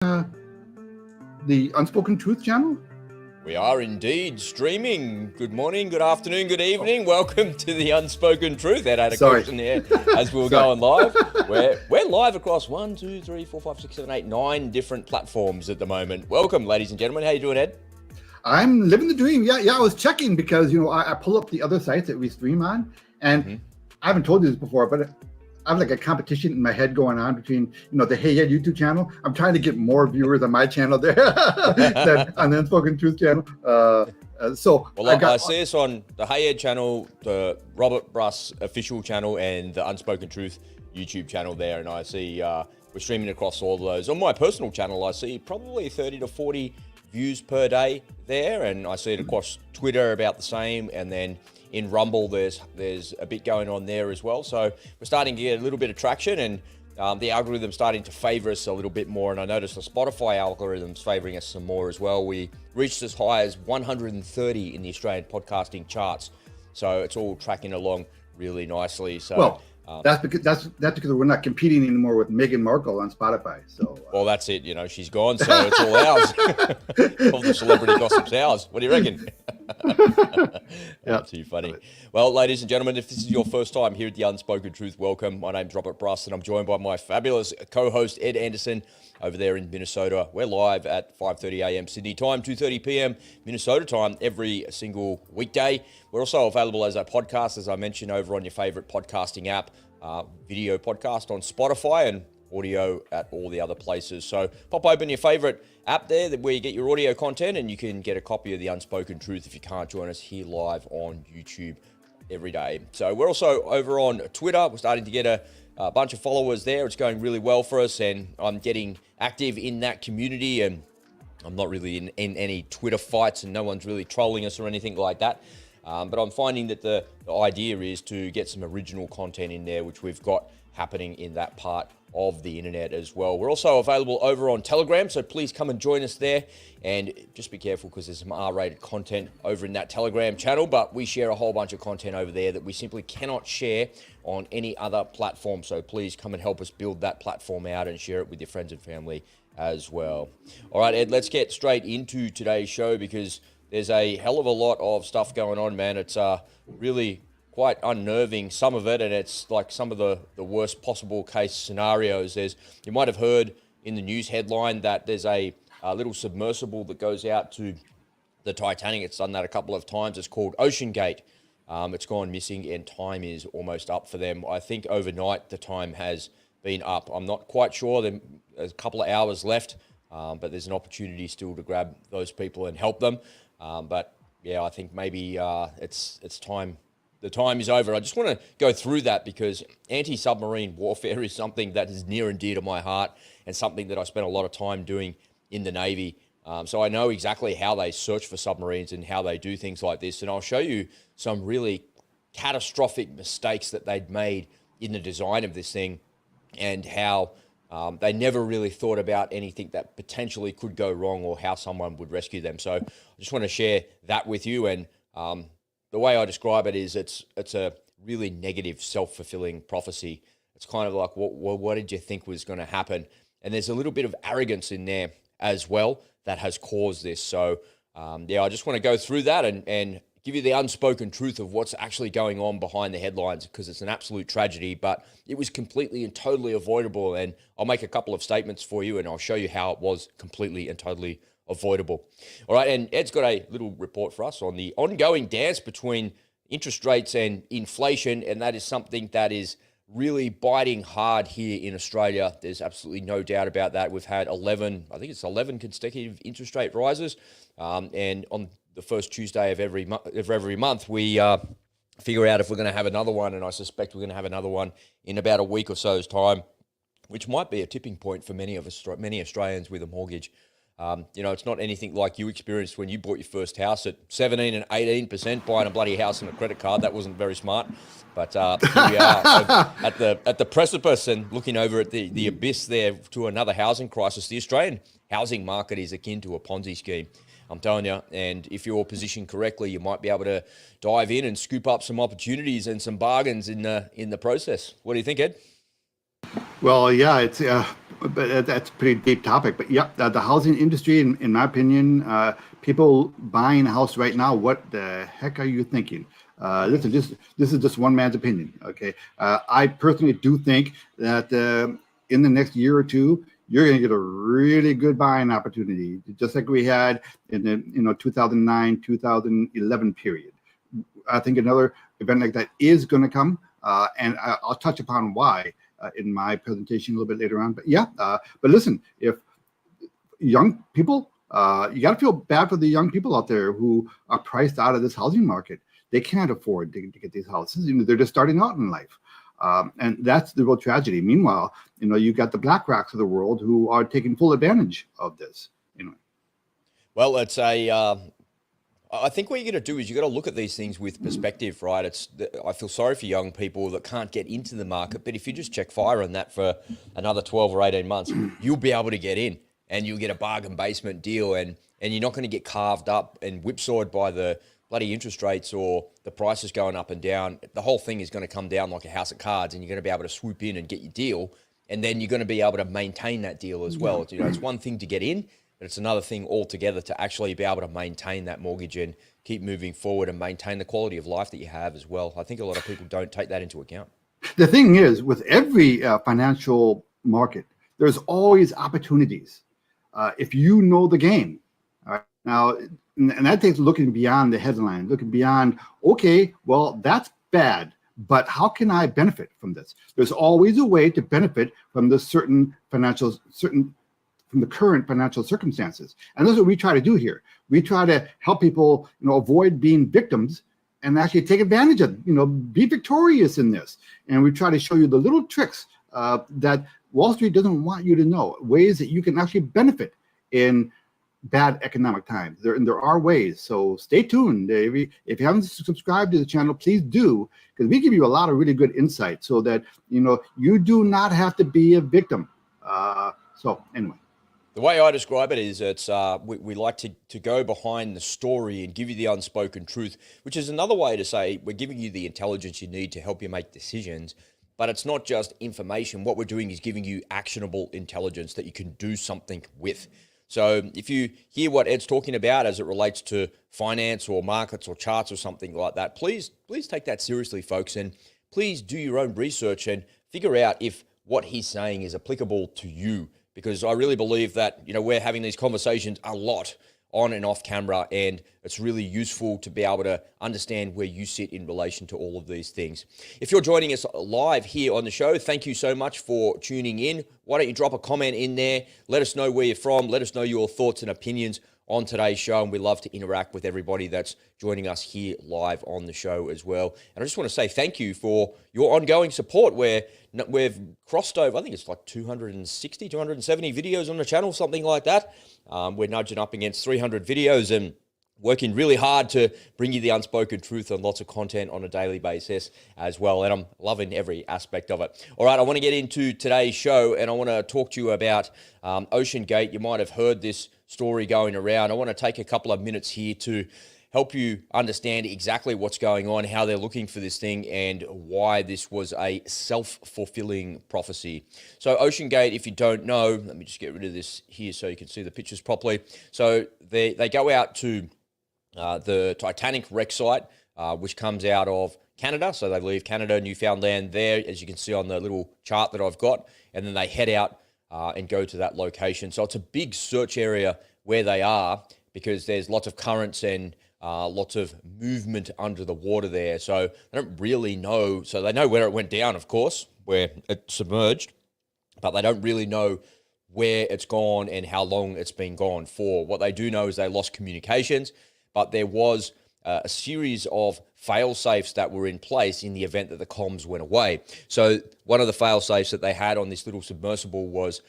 the Unspoken Truth channel? We are indeed streaming. Good morning, good afternoon, good evening. Welcome to the Unspoken Truth. Ed had a question there as we were going live. We're live across 1, 2, 3, 4, 5, 6, 7, 8, 9 different platforms at the moment. Welcome, ladies and gentlemen. How you doing, Ed? I'm living the dream. Yeah. I was checking because I pull up the other sites that we stream on, and I haven't told you this before, but I have like a competition in my head going on between the Hey Ed YouTube channel. I'm trying to get more viewers on my channel there than on the Unspoken Truth channel. I see us on the Hey Ed channel, the Robert Bruss official channel, and the Unspoken Truth YouTube channel there, and I see we're streaming across all of those. On my personal channel, I see probably 30 to 40 views per day there, and I see it across Twitter about the same, and then in Rumble there's a bit going on there as well. So we're starting to get a little bit of traction, and the algorithm's starting to favor us a little bit more, and I noticed the Spotify algorithm's favoring us some more as well. We reached as high as 130 in the Australian podcasting charts, so it's all tracking along really nicely. So that's because we're not competing anymore with Meghan Markle on Spotify. So well, that's it. She's gone, so it's all ours. All the celebrity gossip's ours. What do you reckon? Too funny. Well, ladies and gentlemen, if this is your first time here at the Unspoken Truth, welcome. My name's Robert Bruss, and I'm joined by my fabulous co-host Ed Anderson over there in Minnesota. We're live at 5:30 a.m. Sydney time, 2:30 p.m. Minnesota time every single weekday. We're also available as a podcast, as I mentioned, over on your favorite podcasting app, video podcast on Spotify, and audio at all the other places. So pop open your favorite app there where you get your audio content, and you can get a copy of the Unspoken Truth if you can't join us here live on YouTube every day. So we're also over on Twitter. We're starting to get a bunch of followers there. It's going really well for us, and I'm getting active in that community, and I'm not really in any Twitter fights, and no one's really trolling us or anything like that. But I'm finding that the idea is to get some original content in there, which we've got happening in that part of the internet as well. We're also available over on Telegram, so please come and join us there, and just be careful because there's some R-rated content over in that Telegram channel, but we share a whole bunch of content over there that we simply cannot share on any other platform. So please come and help us build that platform out and share it with your friends and family as well. All right, Ed, let's get straight into today's show because there's a hell of a lot of stuff going on, man. It's really quite unnerving, some of it, and it's like some of the worst possible case scenarios. You might have heard in the news headline that there's a little submersible that goes out to the Titanic. It's done that a couple of times. It's called OceanGate. It's gone missing, and time is almost up for them. I think overnight the time has been up. I'm not quite sure. There's a couple of hours left, but there's an opportunity still to grab those people and help them. But yeah, I think maybe it's time. The time is over. I just want to go through that because anti-submarine warfare is something that is near and dear to my heart, and something that I spent a lot of time doing in the Navy. So I know exactly how they search for submarines and how they do things like this. And I'll show you some really catastrophic mistakes that they'd made in the design of this thing, and how they never really thought about anything that potentially could go wrong or how someone would rescue them. So I just want to share that with you. And the way I describe it is it's a really negative, self-fulfilling prophecy. It's kind of like, what did you think was going to happen? And there's a little bit of arrogance in there as well that has caused this. So I just want to go through that and give you the unspoken truth of what's actually going on behind the headlines, because it's an absolute tragedy, but it was completely and totally avoidable. And I'll make a couple of statements for you, and I'll show you how it was completely and totally avoidable. All right, and Ed's got a little report for us on the ongoing dance between interest rates and inflation, and that is something that is really biting hard here in Australia. There's absolutely no doubt about that. We've had 11 consecutive interest rate rises, and on the first Tuesday of every month, we figure out if we're going to have another one, and I suspect we're going to have another one in about a week or so's time, which might be a tipping point for many Australians with a mortgage. It's not anything like you experienced when you bought your first house at 17 and 18%, buying a bloody house on a credit card. That wasn't very smart. But here we are at the precipice and looking over at the abyss there to another housing crisis. The Australian housing market is akin to a Ponzi scheme, I'm telling you. And if you're positioned correctly, you might be able to dive in and scoop up some opportunities and some bargains in the process. What do you think, Ed? Well, yeah, it's but that's a pretty deep topic. But yeah, the housing industry, in my opinion, people buying a house right now, what the heck are you thinking? This is just one man's opinion. Okay, I personally do think that in the next year or two, you're going to get a really good buying opportunity, just like we had in the 2009 2011 period. I think another event like that is going to come, and I'll touch upon why in my presentation a little bit later on. But yeah, but listen, if young people, you got to feel bad for the young people out there who are priced out of this housing market. They can't afford to get these houses. They're just starting out in life. And that's the real tragedy. Meanwhile, you got the BlackRocks of the world who are taking full advantage of this. Well, I think what you're going to do is you've got to look at these things with perspective, right? I feel sorry for young people that can't get into the market, but if you just check fire on that for another 12 or 18 months, you'll be able to get in and you'll get a bargain basement deal, and you're not going to get carved up and whipsawed by the bloody interest rates or the prices going up and down. The whole thing is going to come down like a house of cards, and you're going to be able to swoop in and get your deal, and then you're going to be able to maintain that deal as well. It's one thing to get in, but it's another thing altogether to actually be able to maintain that mortgage and keep moving forward and maintain the quality of life that you have as well. I think a lot of people don't take that into account. The thing is, with every financial market, there's always opportunities if you know the game. All right? Now, and that takes looking beyond the headline, looking beyond, okay, well, that's bad, but how can I benefit from this? There's always a way to benefit from the from the current financial circumstances. And that's what we try to do here. We try to help people, avoid being victims and actually take advantage of, be victorious in this. And we try to show you the little tricks that Wall Street doesn't want you to know, ways that you can actually benefit in bad economic times. There are ways. So stay tuned. If you haven't subscribed to the channel, please do, because we give you a lot of really good insight so that, you do not have to be a victim. So anyway. The way I describe it is we like to go behind the story and give you the unspoken truth, which is another way to say we're giving you the intelligence you need to help you make decisions. But it's not just information. What we're doing is giving you actionable intelligence that you can do something with. So if you hear what Ed's talking about as it relates to finance or markets or charts or something like that, please take that seriously, folks, and please do your own research and figure out if what he's saying is applicable to you. Because I really believe that, we're having these conversations a lot on and off camera, and it's really useful to be able to understand where you sit in relation to all of these things. If you're joining us live here on the show, thank you so much for tuning in. Why don't you drop a comment in there? Let us know where you're from. Let us know your thoughts and opinions on today's show, and we love to interact with everybody that's joining us here live on the show as well. And I just want to say thank you for your ongoing support. We've crossed over, I think it's like 260, 270 videos on the channel, something like that. We're nudging up against 300 videos and working really hard to bring you the unspoken truth and lots of content on a daily basis as well. And I'm loving every aspect of it. All right, I want to get into today's show, and I want to talk to you about OceanGate. You might have heard this story going around. I want to take a couple of minutes here to help you understand exactly what's going on, how they're looking for this thing, and why this was a self-fulfilling prophecy. So OceanGate, if you don't know, let me just get rid of this here so you can see the pictures properly. So they go out to the Titanic wreck site, which comes out of Canada. So they leave Canada, Newfoundland there, as you can see on the little chart that I've got, and then they head out and go to that location. So it's a big search area where they are, because there's lots of currents and lots of movement under the water there. So they don't really know. So they know where it went down, of course, where it submerged, but they don't really know where it's gone and how long it's been gone for. What they do know is they lost communications, but there was a series of fail-safes that were in place in the event that the comms went away. So one of the fail-safes that they had on this little submersible was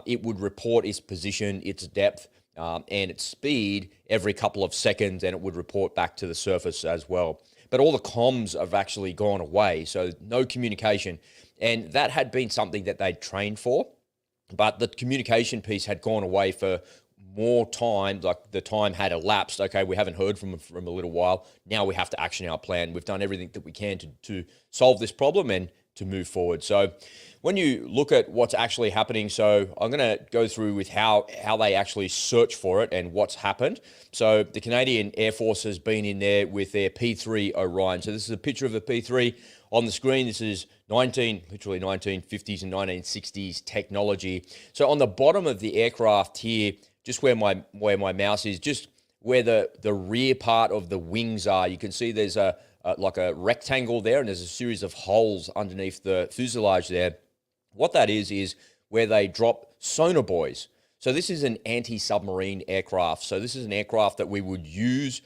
it would report its position, its depth, and its speed every couple of seconds, and it would report back to the surface as well. But all the comms have actually gone away, so no communication. And that had been something that they'd trained for, but the communication piece had gone away for more time, like the time had elapsed. Okay, we haven't heard from a little while. Now we have to action our plan. We've done everything that we can to solve this problem, and to move forward. So when you look at what's actually happening, so I'm going to go through with how they actually search for it and what's happened. So the Canadian Air Force has been in there with their P3 Orion. So this is a picture of the P3 on the screen. This is literally 1950s and 1960s technology. So on the bottom of the aircraft here, just where my mouse is, just where the rear part of the wings are, you can see there's like a rectangle there, and there's a series of holes underneath the fuselage there. What that is where they drop sonar buoys. So this is an anti-submarine aircraft. So this is an aircraft that we would use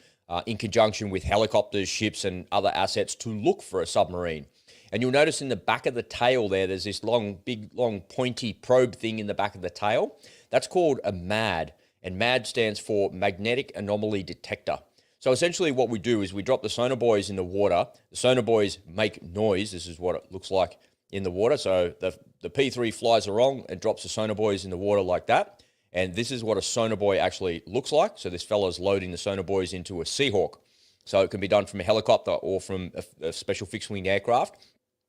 in conjunction with helicopters, ships, and other assets to look for a submarine. And you'll notice in the back of the tail there's this big, long, pointy probe thing in the back of the tail. That's called a MAD, and MAD stands for Magnetic Anomaly Detector. So essentially what we do is we drop the sonar buoys in the water. The sonar buoys make noise. This is what it looks like in the water. So the P3 flies along and drops the sonar buoys in the water like that. And this is what a sonar buoy actually looks like. So this fella's loading the sonar buoys into a Seahawk. So it can be done from a helicopter or from a special fixed-wing aircraft.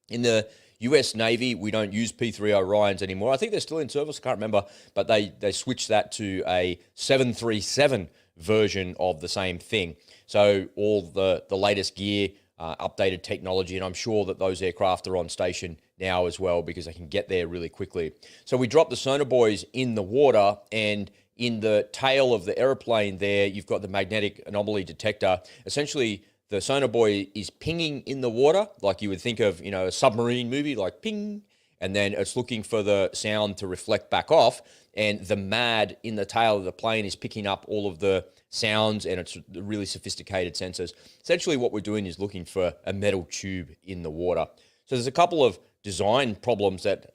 In the US Navy, we don't use P3 Orions anymore. I think they're still in service, I can't remember, but they switched that to a 737 version of the same thing. So all the latest gear, updated technology, and I'm sure that those aircraft are on station now as well because they can get there really quickly. So we drop the sonar buoys in the water, and in the tail of the airplane there, you've got the magnetic anomaly detector. Essentially, the sonar buoy is pinging in the water, like you would think of, a submarine movie, like ping, and then it's looking for the sound to reflect back off, and the MAD in the tail of the plane is picking up all of the sounds, and it's really sophisticated sensors. Essentially what we're doing is looking for a metal tube in the water. So there's a couple of design problems that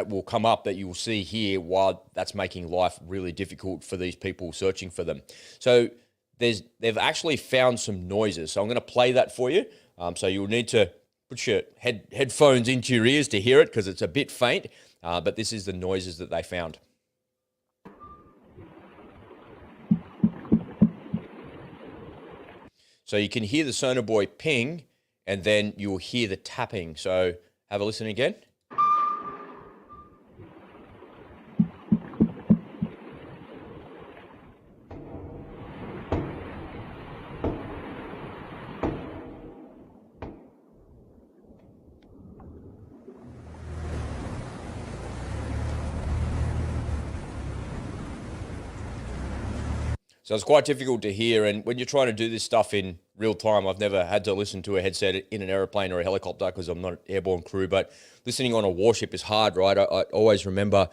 will come up that you will see here, while that's making life really difficult for these people searching for them. So they've actually found some noises. So I'm going to play that for you. So you'll need to put your headphones into your ears to hear it because it's a bit faint, but this is the noises that they found. So you can hear the sonar buoy ping, and then you'll hear the tapping. So have a listen again. So it's quite difficult to hear, and when you're trying to do this stuff in real time, I've never had to listen to a headset in an airplane or a helicopter because I'm not an airborne crew, but listening on a warship is hard, right? I always remember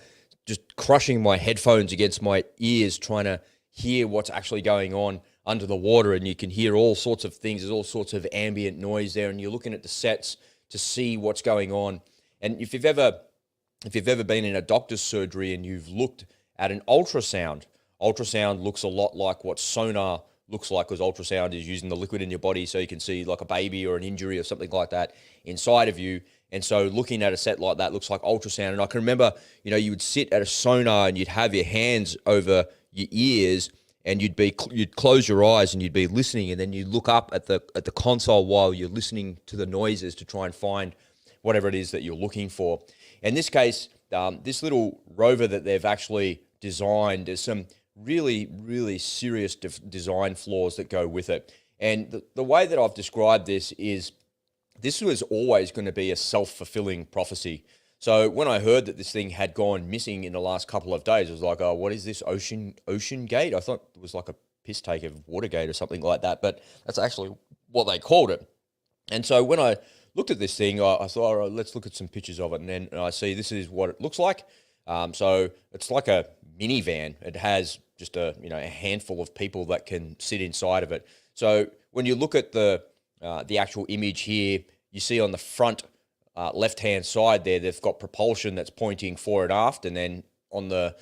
just crushing my headphones against my ears trying to hear what's actually going on under the water, and you can hear all sorts of things. There's all sorts of ambient noise there, and you're looking at the sets to see what's going on. And if you've ever been in a doctor's surgery and you've looked at an ultrasound looks a lot like what sonar looks like, because ultrasound is using the liquid in your body so you can see like a baby or an injury or something like that inside of you. And so looking at a set like that looks like ultrasound. And I can remember, you would sit at a sonar and you'd have your hands over your ears and you'd close your eyes and you'd be listening, and then you look up at the console while you're listening to the noises to try and find whatever it is that you're looking for. In this case, this little rover that they've actually designed, there's some really, really serious design flaws that go with it. And the way that I've described this is this was always going to be a self-fulfilling prophecy. So when I heard that this thing had gone missing in the last couple of days, I was like, oh, what is this, OceanGate? I thought it was like a piss take of Watergate or something like that, but that's actually what they called it. And so when I looked at this thing, I thought, all right, let's look at some pictures of it. And then I see this is what it looks like. So it's like a minivan. It has just a handful of people that can sit inside of it. So when you look at the actual image here, you see on the front left-hand side there, they've got propulsion that's pointing fore and aft, and then on the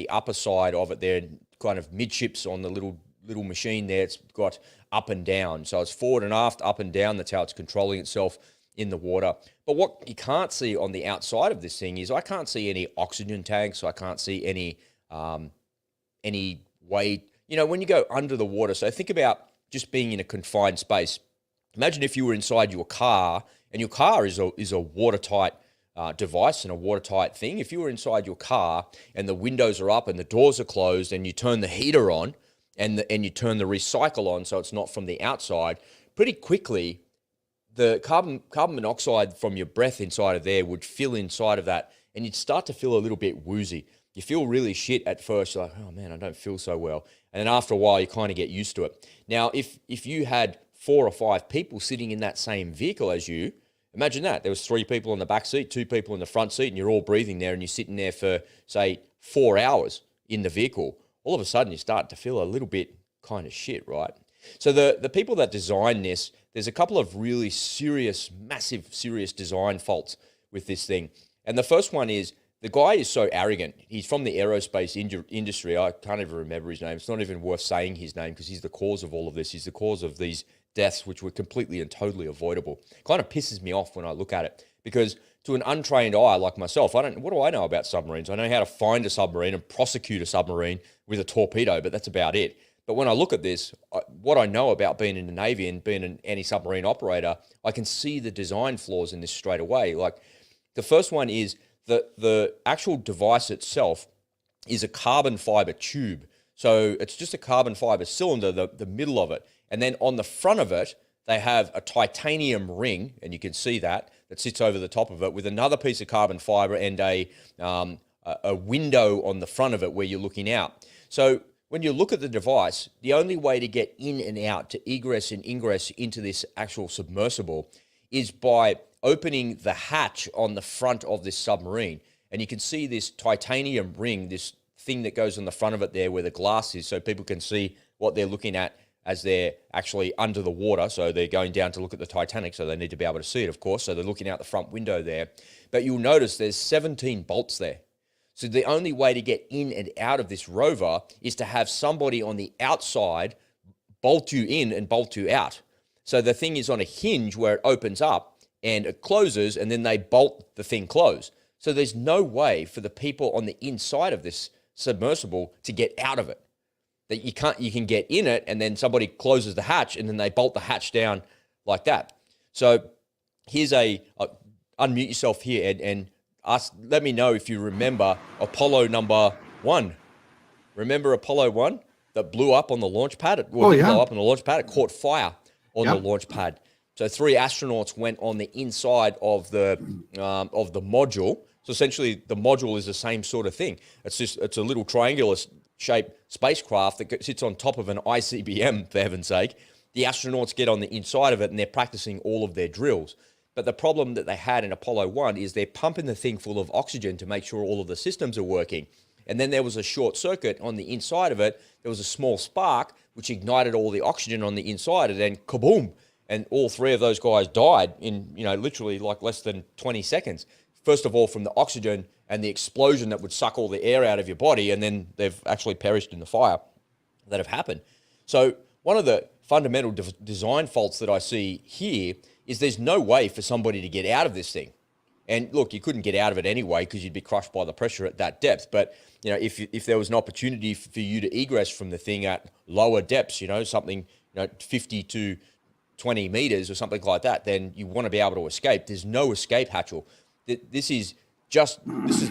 upper side of it there, kind of midships on the little machine there, it's got up and down. So it's forward and aft, up and down. That's how it's controlling itself in the water. But what you can't see on the outside of this thing is I can't see any oxygen tanks. So I can't see any way, when you go under the water. So think about just being in a confined space. Imagine if you were inside your car And your car is a watertight device and a watertight thing. If you were inside your car and the windows are up and the doors are closed and you turn the heater on and you turn the recycle on so it's not from the outside, pretty quickly the carbon monoxide from your breath inside of there would fill inside of that, and you'd start to feel a little bit woozy. You feel really shit at first. You're like, oh man, I don't feel so well. And then after a while, you kind of get used to it. Now, if you had 4 or 5 people sitting in that same vehicle as you, imagine that. There was 3 people in the back seat, 2 people in the front seat, and you're all breathing there, and you're sitting there for, say, 4 hours in the vehicle. All of a sudden, you start to feel a little bit kind of shit, right? So the people that design this, there's a couple of really serious, massive, serious design faults with this thing. And the first one is the guy is so arrogant. He's from the aerospace industry. I can't even remember his name. It's not even worth saying his name because he's the cause of all of this. He's the cause of these deaths, which were completely and totally avoidable. It kind of pisses me off when I look at it because to an untrained eye like myself, what do I know about submarines? I know how to find a submarine and prosecute a submarine with a torpedo, but that's about it. But when I look at this, what I know about being in the Navy and being an anti-submarine operator, I can see the design flaws in this straight away. Like the first one is the actual device itself is a carbon fiber tube. So it's just a carbon fiber cylinder, the middle of it. And then on the front of it, they have a titanium ring, and you can see that sits over the top of it with another piece of carbon fiber and a window on the front of it where you're looking out. So when you look at the device, the only way to get in and out, to egress and ingress into this actual submersible is by opening the hatch on the front of this submarine. And you can see this titanium ring, this thing that goes on the front of it there where the glass is, so people can see what they're looking at as they're actually under the water. So they're going down to look at the Titanic, so they need to be able to see it, of course. So they're looking out the front window there. But you'll notice there's 17 bolts there. So the only way to get in and out of this rover is to have somebody on the outside bolt you in and bolt you out. So the thing is on a hinge where it opens up and it closes, and then they bolt the thing closed. So there's no way for the people on the inside of this submersible to get out of it. That you can get in it, and then somebody closes the hatch, and then they bolt the hatch down like that. So here's unmute yourself here, Ed, and let me know if you remember Apollo number 1. Remember Apollo 1 that blew up on the launch pad? Blew up on the launch pad. It caught fire on the launch pad. So 3 astronauts went on the inside of the module. So essentially, the module is the same sort of thing. It's a little triangular shaped spacecraft that sits on top of an ICBM, for heaven's sake. The astronauts get on the inside of it, and they're practicing all of their drills. But the problem that they had in Apollo 1 is they're pumping the thing full of oxygen to make sure all of the systems are working. And then there was a short circuit on the inside of it. There was a small spark, which ignited all the oxygen on the inside, and then kaboom! And all 3 of those guys died in, literally like less than 20 seconds. First of all, from the oxygen and the explosion that would suck all the air out of your body, and then they've actually perished in the fire that have happened. So one of the fundamental design faults that I see here is there's no way for somebody to get out of this thing. And look, you couldn't get out of it anyway because you'd be crushed by the pressure at that depth. But if there was an opportunity for you to egress from the thing at lower depths, something 50 to 20 meters or something like that, then you want to be able to escape. There's no escape hatch. This is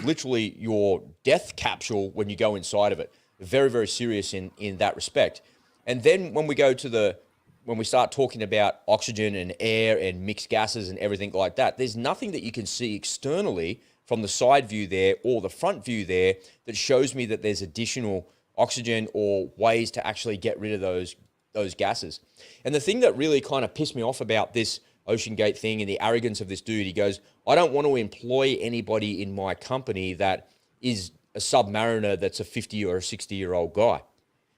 literally your death capsule when you go inside of it. Very, very serious in that respect. And then when we start talking about oxygen and air and mixed gases and everything like that, there's nothing that you can see externally from the side view there or the front view there that shows me that there's additional oxygen or ways to actually get rid of those gases. And the thing that really kind of pissed me off about this OceanGate thing and the arrogance of this dude, he goes, I don't want to employ anybody in my company that is a submariner that's a 50 or a 60-year-old guy.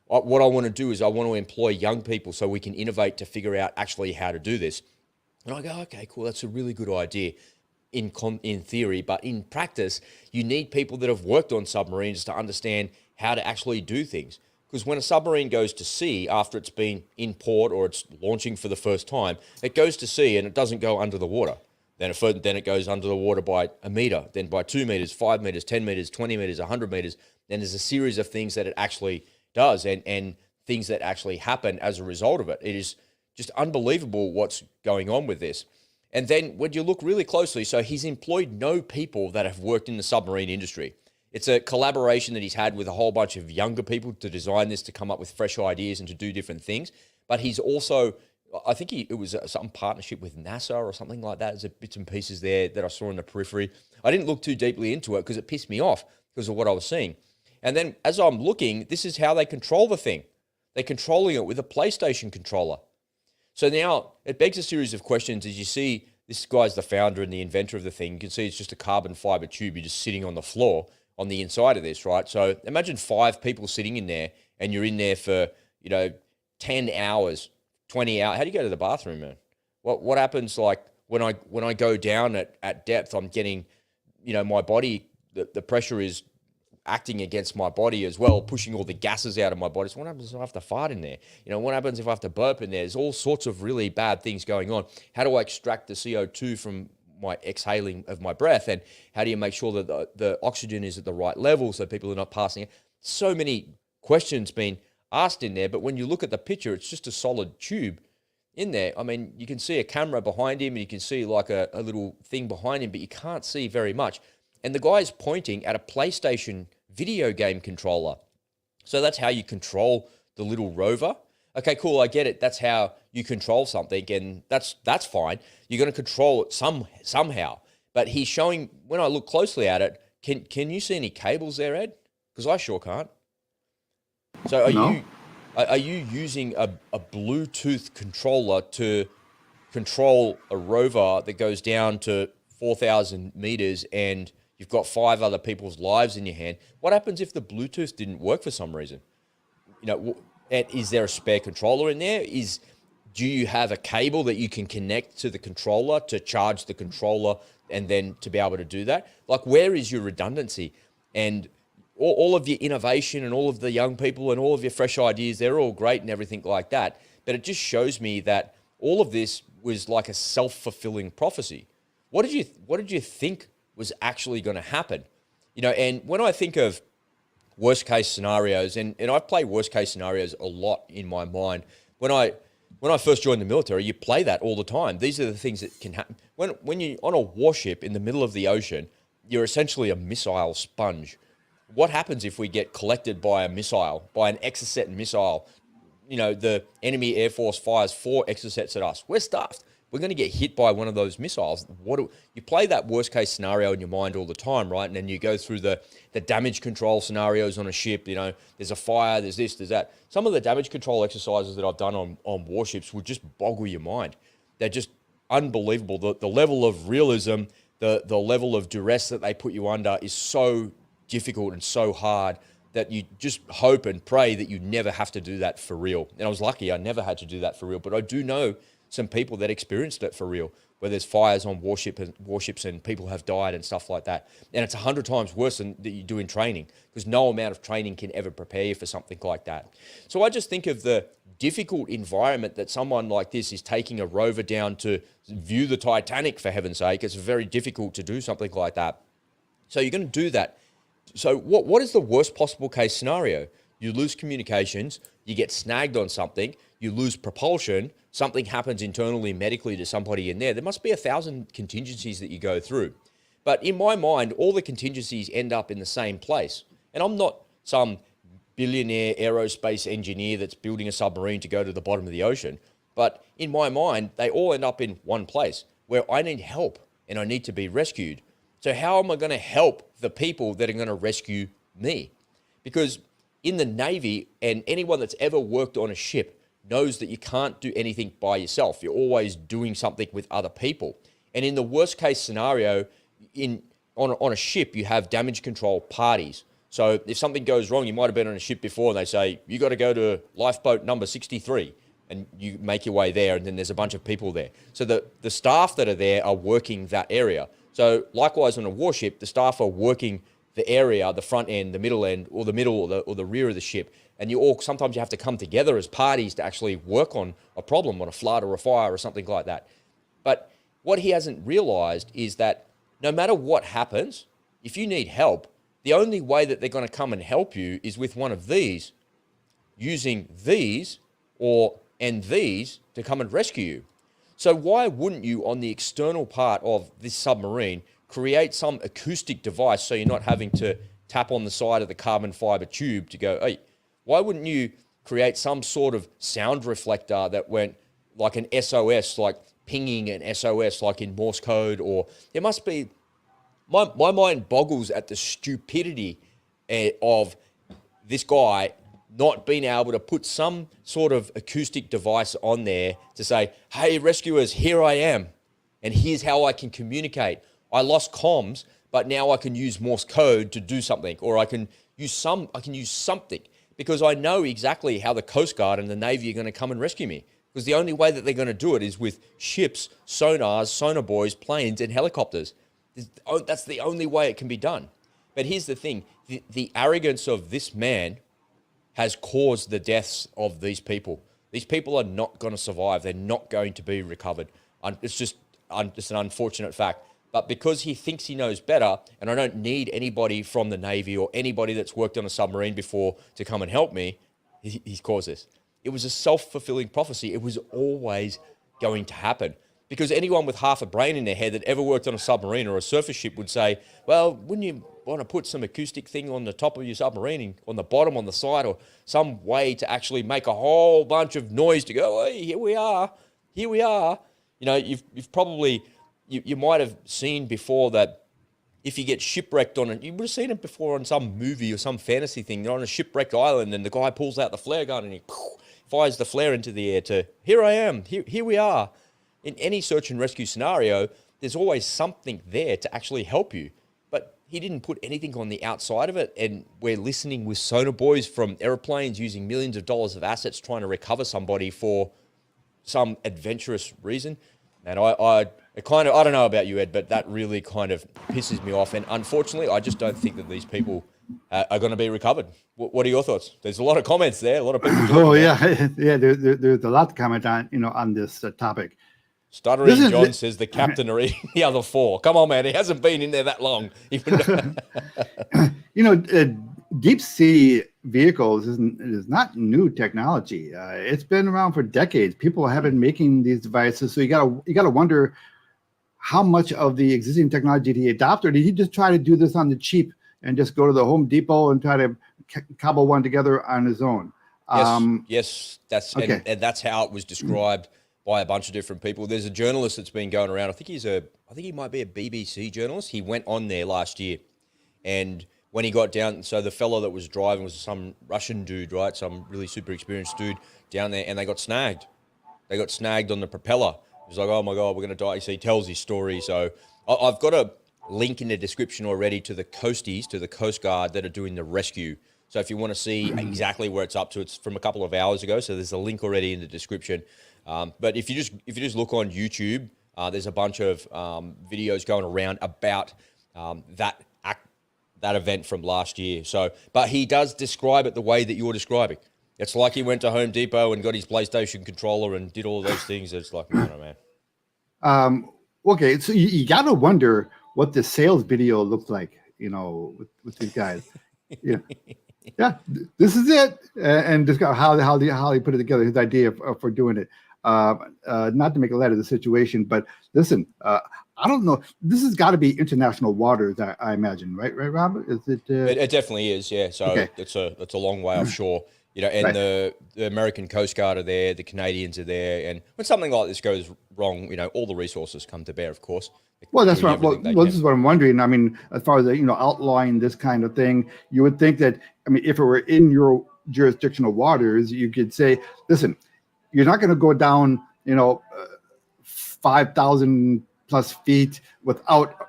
What I want to do is I want to employ young people so we can innovate to figure out actually how to do this. And I go, okay, cool, that's a really good idea in theory, but in practice, you need people that have worked on submarines to understand how to actually do things. Because when a submarine goes to sea after it's been in port or it's launching for the first time, it goes to sea and it doesn't go under the water. Then it goes under the water by a meter, then by 2 meters, 5 meters, 10 meters, 20 meters, 100 meters. Then there's a series of things that it actually does and things that actually happen as a result of it. It is just unbelievable what's going on with this. And then when you look really closely, so he's employed no people that have worked in the submarine industry. It's a collaboration that he's had with a whole bunch of younger people to design this, to come up with fresh ideas and to do different things. But he's also, I think it was some partnership with NASA or something like that. There's bits and pieces there that I saw in the periphery. I didn't look too deeply into it because it pissed me off because of what I was seeing. And then as I'm looking, this is how they control the thing. They're controlling it with a PlayStation controller. So now it begs a series of questions. As you see, this guy's the founder and the inventor of the thing. You can see it's just a carbon fiber tube. You're just sitting on the floor on the inside of this, right? So imagine 5 people sitting in there, and you're in there for, 10 hours, 20 hours. How do you go to the bathroom, man? What happens, like, when I go down at depth, I'm getting, my body, the pressure is acting against my body as well, pushing all the gases out of my body. So what happens if I have to fart in there? What happens if I have to burp in there? There's all sorts of really bad things going on. How do I extract the CO2 from my exhaling of my breath? And how do you make sure that the oxygen is at the right level so people are not passing it? So many questions being asked in there, but when you look at the picture, it's just a solid tube in there. I mean, you can see a camera behind him, and you can see like a little thing behind him, but you can't see very much. And the guy is pointing at a PlayStation video game controller. So that's how you control the little rover. Okay, cool, I get it. That's how you control something, and that's fine. You're going to control it somehow. But he's showing, when I look closely at it, can you see any cables there, Ed? Because I sure can't. So are you using a Bluetooth controller to control a rover that goes down to 4,000 meters, and you've got 5 other people's lives in your hand? What happens if the Bluetooth didn't work for some reason? And is there a spare controller in there? Do you have a cable that you can connect to the controller to charge the controller and then to be able to do that? Like, where is your redundancy? And all of your innovation and all of the young people and all of your fresh ideas, they're all great and everything like that. But it just shows me that all of this was like a self-fulfilling prophecy. What did you think was actually going to happen? And when I think of worst case scenarios, and I've played worst case scenarios a lot in my mind. When I first joined the military, you play that all the time. These are the things that can happen. When you're on a warship in the middle of the ocean, you're essentially a missile sponge. What happens if we get collected by a missile, by an Exocet missile? The enemy Air Force fires 4 Exocets at us. We're stuffed. We're going to get hit by one of those missiles. You play that worst case scenario in your mind all the time, right? And then you go through the damage control scenarios on a ship. There's a fire, there's this, there's that. Some of the damage control exercises that I've done on warships would just boggle your mind. They're just unbelievable. The level of realism, the level of duress that they put you under is so difficult and so hard that you just hope and pray that you never have to do that for real. And I was lucky I never had to do that for real, but I do know some people that experienced it for real, where there's fires on warships and people have died and stuff like that. And it's 100 times worse than that you do in training, because no amount of training can ever prepare you for something like that. So I just think of the difficult environment that someone like this is taking a rover down to view the Titanic, for heaven's sake. It's very difficult to do something like that. So you're going to do that. So what is the worst possible case scenario? You lose communications, you get snagged on something, you lose propulsion, something happens internally medically to somebody in there. There must be 1,000 contingencies that you go through. But in my mind, all the contingencies end up in the same place. And I'm not some billionaire aerospace engineer that's building a submarine to go to the bottom of the ocean. But in my mind, they all end up in one place where I need help and I need to be rescued. So how am I going to help the people that are going to rescue me? Because in the Navy, and anyone that's ever worked on a ship knows that you can't do anything by yourself. You're always doing something with other people. And in the worst case scenario, on a ship, you have damage control parties. So if something goes wrong, you might have been on a ship before and they say, you got to go to lifeboat number 63. And you make your way there, and then there's a bunch of people there. So the staff that are there are working that area. So likewise on a warship, the staff are working the area, the front end, the middle end, or the middle or the rear of the ship. And sometimes you have to come together as parties to actually work on a problem, on a flood or a fire or something like that. But what he hasn't realized is that no matter what happens, if you need help, the only way that they're going to come and help you is with one of these, using these and these to come and rescue you. So why wouldn't you, on the external part of this submarine, create some acoustic device so you're not having to tap on the side of the carbon fiber tube to go, hey, why wouldn't you create some sort of sound reflector that went like an SOS, like pinging an SOS, like in Morse code? Or there must be, my mind boggles at the stupidity of this guy not being able to put some sort of acoustic device on there to say, hey, rescuers, here I am, and here's how I can communicate. I lost comms, but now I can use Morse code to do something, or I can use something, because I know exactly how the Coast Guard and the Navy are going to come and rescue me, because the only way that they're going to do it is with ships, sonars, sonar buoys, planes, and helicopters. That's the only way it can be done. But here's the thing, the arrogance of this man has caused the deaths of these people. These people are not going to survive. They're not going to be recovered. It's just an unfortunate fact. But because he thinks he knows better, and I don't need anybody from the Navy or anybody that's worked on a submarine before to come and help me, he's caused this. It was a self-fulfilling prophecy. It was always going to happen. Because anyone with half a brain in their head that ever worked on a submarine or a surface ship would say, well, wouldn't you want to put some acoustic thing on the top of your submarine, on the bottom, on the side, or some way to actually make a whole bunch of noise to go, hey, here we are. You know, you've probably, you might have seen before that if you get shipwrecked on it, you would have seen it before on some movie or some fantasy thing. You're on a shipwrecked island and the guy pulls out the flare gun and he fires the flare into the air to, here I am, here we are. In any search and rescue scenario, there's always something there to actually help you. But he didn't put anything on the outside of it. And we're listening with sonar buoys from airplanes using millions of dollars of assets trying to recover somebody for some adventurous reason. And I don't know about you, Ed, but that really kind of pisses me off. And unfortunately, I just don't think that these people are going to be recovered. What are your thoughts? There's a lot of comments there, a lot of people. Oh yeah, yeah. There's a lot to comment on, on this topic. Stuttering John says the captain or the other four. Come on, man. He hasn't been in there that long. Deep sea vehicles is not new technology. It's been around for decades. People have been making these devices. So you gotta wonder how much of the existing technology did he adopt, or did he just try to do this on the cheap and just go to the Home Depot and try to cobble one together on his own? Yes, that's okay. And that's how it was described by a bunch of different people. There's a journalist that's been going around. I think he might be a BBC journalist. He went on there last year, and when he got down, so the fellow that was driving was some Russian dude, right? Some really super experienced dude down there, and they got snagged. They got snagged on the propeller. He was like, oh my God, we're going to die. So he tells his story. So I've got a link in the description already to the coasties, to the Coast Guard that are doing the rescue. So if you want to see exactly where it's up to, it's from a couple of hours ago. So there's a link already in the description. But if you just look on YouTube, there's a bunch of videos going around about that event from last year. So, but he does describe it the way that you're describing. It's like he went to Home Depot and got his PlayStation controller and did all of those things. It's like, no, man. Okay, so you got to wonder what the sales video looks like, with these guys. Yeah. Yeah, this is it, and just how he put it together, his idea for doing it. Not to make light of the situation, but listen, I don't know. This has got to be international waters, I imagine, right, Rob? Is it? It definitely is, yeah. So okay. It's a long way offshore, and right. The American Coast Guard are there, the Canadians are there, and when something like this goes wrong, all the resources come to bear, of course. Well, that's right. Well, this is what I'm wondering. I mean, as far as outlawing this kind of thing, you would think that, if it were in your jurisdictional waters, you could say, listen, you're not going to go down, 5,000 plus feet without,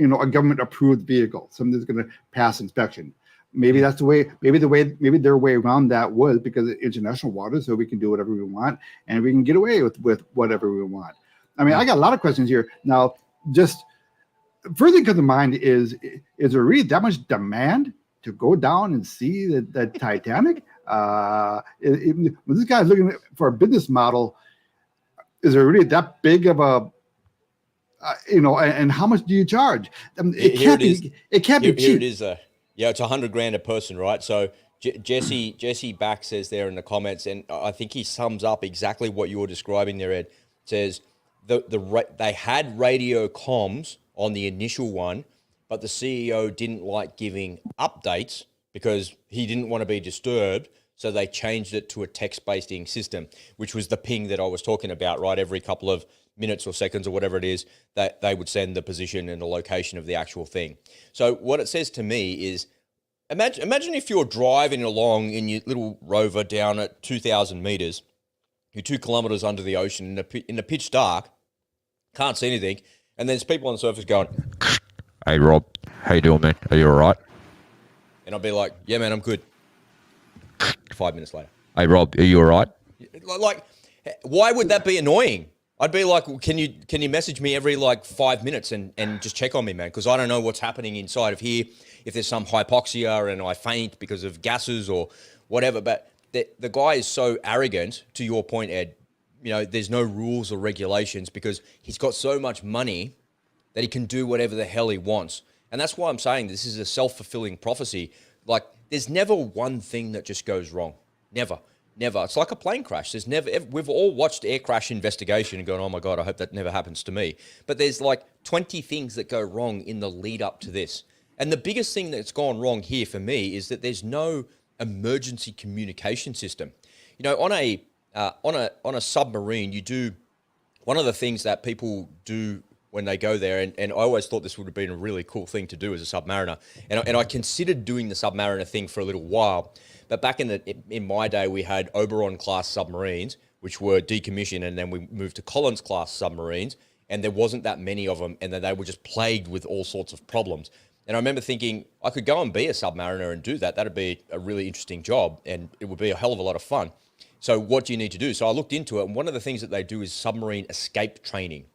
a government approved vehicle. Something that's going to pass inspection. Maybe that's the way. Maybe their way around that was because it's international waters, so we can do whatever we want and we can get away with whatever we want. I got a lot of questions here. Now, just first thing comes to mind is there really that much demand to go down and see the Titanic? When this guy's looking for a business model, is there really that big of a, and how much do you charge? It can't be cheap. Here it is. It's $100,000 a person, right? So Jesse Back says there in the comments, and I think he sums up exactly what you're describing there, Ed. says they had radio comms on the initial one, but the CEO didn't like giving updates because he didn't want to be disturbed. So they changed it to a text-based system, which was the ping that I was talking about, right? Every couple of minutes or seconds or whatever it is, that they would send the position and the location of the actual thing. So what it says to me is, imagine if you're driving along in your little rover down at 2,000 meters, you're 2 kilometers under the ocean in the pitch dark, can't see anything, and there's people on the surface going, "Hey Rob, how you doing, man? Are you all right?" And I'll be like, "Yeah, man, I'm good." 5 minutes later, "Hey Rob, are you all right?" Like, why would that be annoying? I'd be like, can you message me every 5 minutes and just check on me, man? Because I don't know what's happening inside of here. If there's some hypoxia and I faint because of gases or whatever. But the guy is so arrogant, to your point, Ed, there's no rules or regulations because he's got so much money that he can do whatever the hell he wants. And that's why I'm saying this is a self-fulfilling prophecy. Like, there's never one thing that just goes wrong. Never. It's like a plane crash. We've all watched air crash investigation and gone, "Oh my God, I hope that never happens to me." But there's 20 things that go wrong in the lead up to this. And the biggest thing that's gone wrong here for me is that there's no emergency communication system. On a submarine, you do one of the things that people do when they go there, and I always thought this would have been a really cool thing to do as a submariner, and I considered doing the submariner thing for a little while, but back in my day, we had Oberon class submarines, which were decommissioned, and then we moved to Collins class submarines, and there wasn't that many of them, and then they were just plagued with all sorts of problems. And I remember thinking, I could go and be a submariner and do that. That'd be a really interesting job, and it would be a hell of a lot of fun. So what do you need to do? So I looked into it, and one of the things that they do is submarine escape training.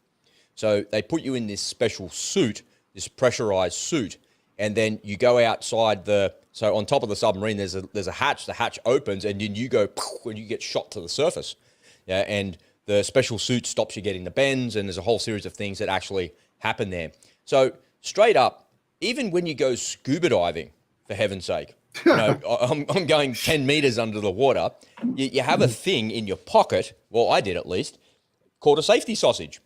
So they put you in this special suit, this pressurized suit, and then you go outside so on top of the submarine, there's a hatch, the hatch opens, and then you go, and you get shot to the surface. Yeah, and the special suit stops you getting the bends, and there's a whole series of things that actually happen there. So straight up, even when you go scuba diving, for heaven's sake, I'm going 10 meters under the water, you have a thing in your pocket, well, I did at least, called a safety sausage.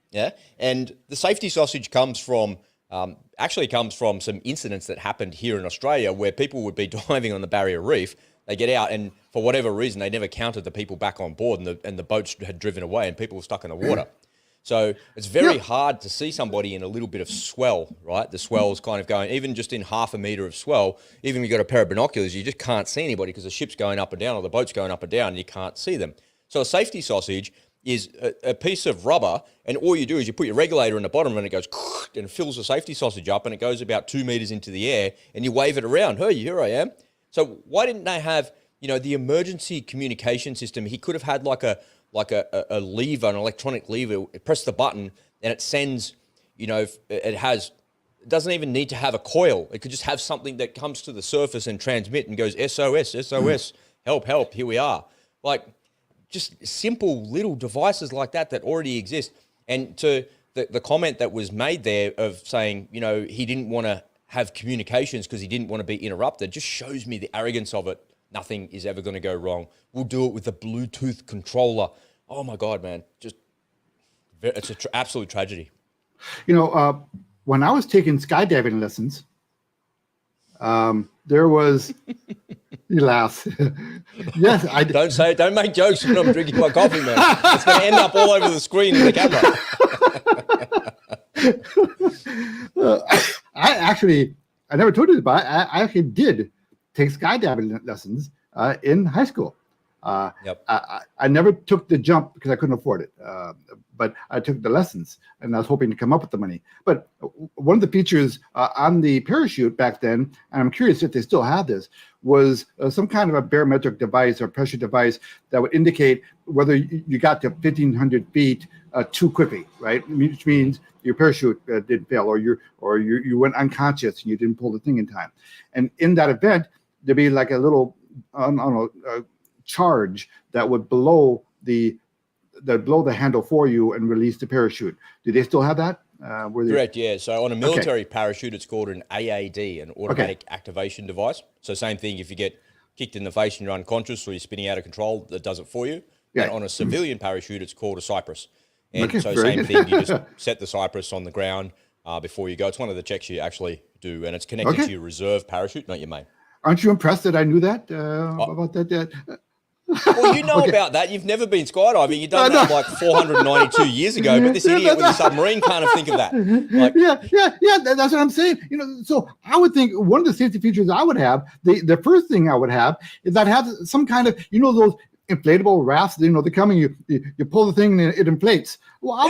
Yeah, and the safety sausage comes from some incidents that happened here in Australia where people would be diving on the Barrier Reef. They get out, and for whatever reason, they never counted the people back on board, and the boats had driven away, and people were stuck in the water. So it's very hard to see somebody in a little bit of swell, right? The swell's kind of going, even just in half a meter of swell, even if you've got a pair of binoculars, you just can't see anybody because the ship's going up and down or the boat's going up and down, and you can't see them. So a safety sausage is a piece of rubber, and all you do is you put your regulator in the bottom and it goes and it fills the safety sausage up, and it goes about 2 meters into the air, and you wave it around. Hey, here I am. So why didn't they have, the emergency communication system? He could have had like a lever, an electronic lever. Press the button and it sends, it doesn't even need to have a coil. It could just have something that comes to the surface and transmit and goes SOS, SOS, help, here we are. Just simple little devices like that already exist. And to the comment that was made there of saying, he didn't want to have communications because he didn't want to be interrupted, just shows me the arrogance of it. Nothing is ever going to go wrong. We'll do it with a Bluetooth controller. Oh my God, man. It's an absolute tragedy. When I was taking skydiving lessons, there was, you laugh. Yes, I don't say it. Don't make jokes when I'm drinking my coffee, man. It's going to end up all over the screen in the camera. I never told you this, but I actually did take skydiving lessons in high school. I never took the jump because I couldn't afford it, but I took the lessons, and I was hoping to come up with the money. But one of the features on the parachute back then, and I'm curious if they still have this, was some kind of a barometric device or pressure device that would indicate whether you got to 1,500 feet too quickly, right? Which means your parachute didn't fail, or you went unconscious and you didn't pull the thing in time. And in that event, there'd be like a little, charge that would blow the handle for you and release the parachute. Do they still have that? Correct, yeah. So on a military parachute, it's called an AAD, an automatic activation device. So same thing, if you get kicked in the face and you're unconscious or you're spinning out of control, that does it for you. Yeah. And on a civilian parachute, it's called a cypress. And Okay, so very same good. thing, you just set the cypress on the ground before you go. It's one of the checks you actually do, and it's connected to your reserve parachute, not your main. Aren't you impressed that I knew that about that? Well, you know Okay. about that. You've never been skydiving. You've done that like 492 years ago, but this idiot with a submarine can't have think of that. Like, Yeah. That's what I'm saying. So I would think one of the safety features I would have, the first thing I would have is I'd have some kind of, those inflatable rafts, they come and you pull the thing and it inflates. Well, I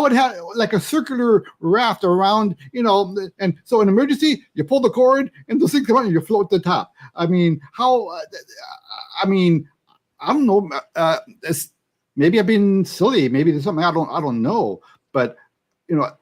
would have like a circular raft around, and so in emergency, you pull the cord and those things come out and you float to the top. I don't know. Maybe I've been silly. Maybe there's something I don't know. But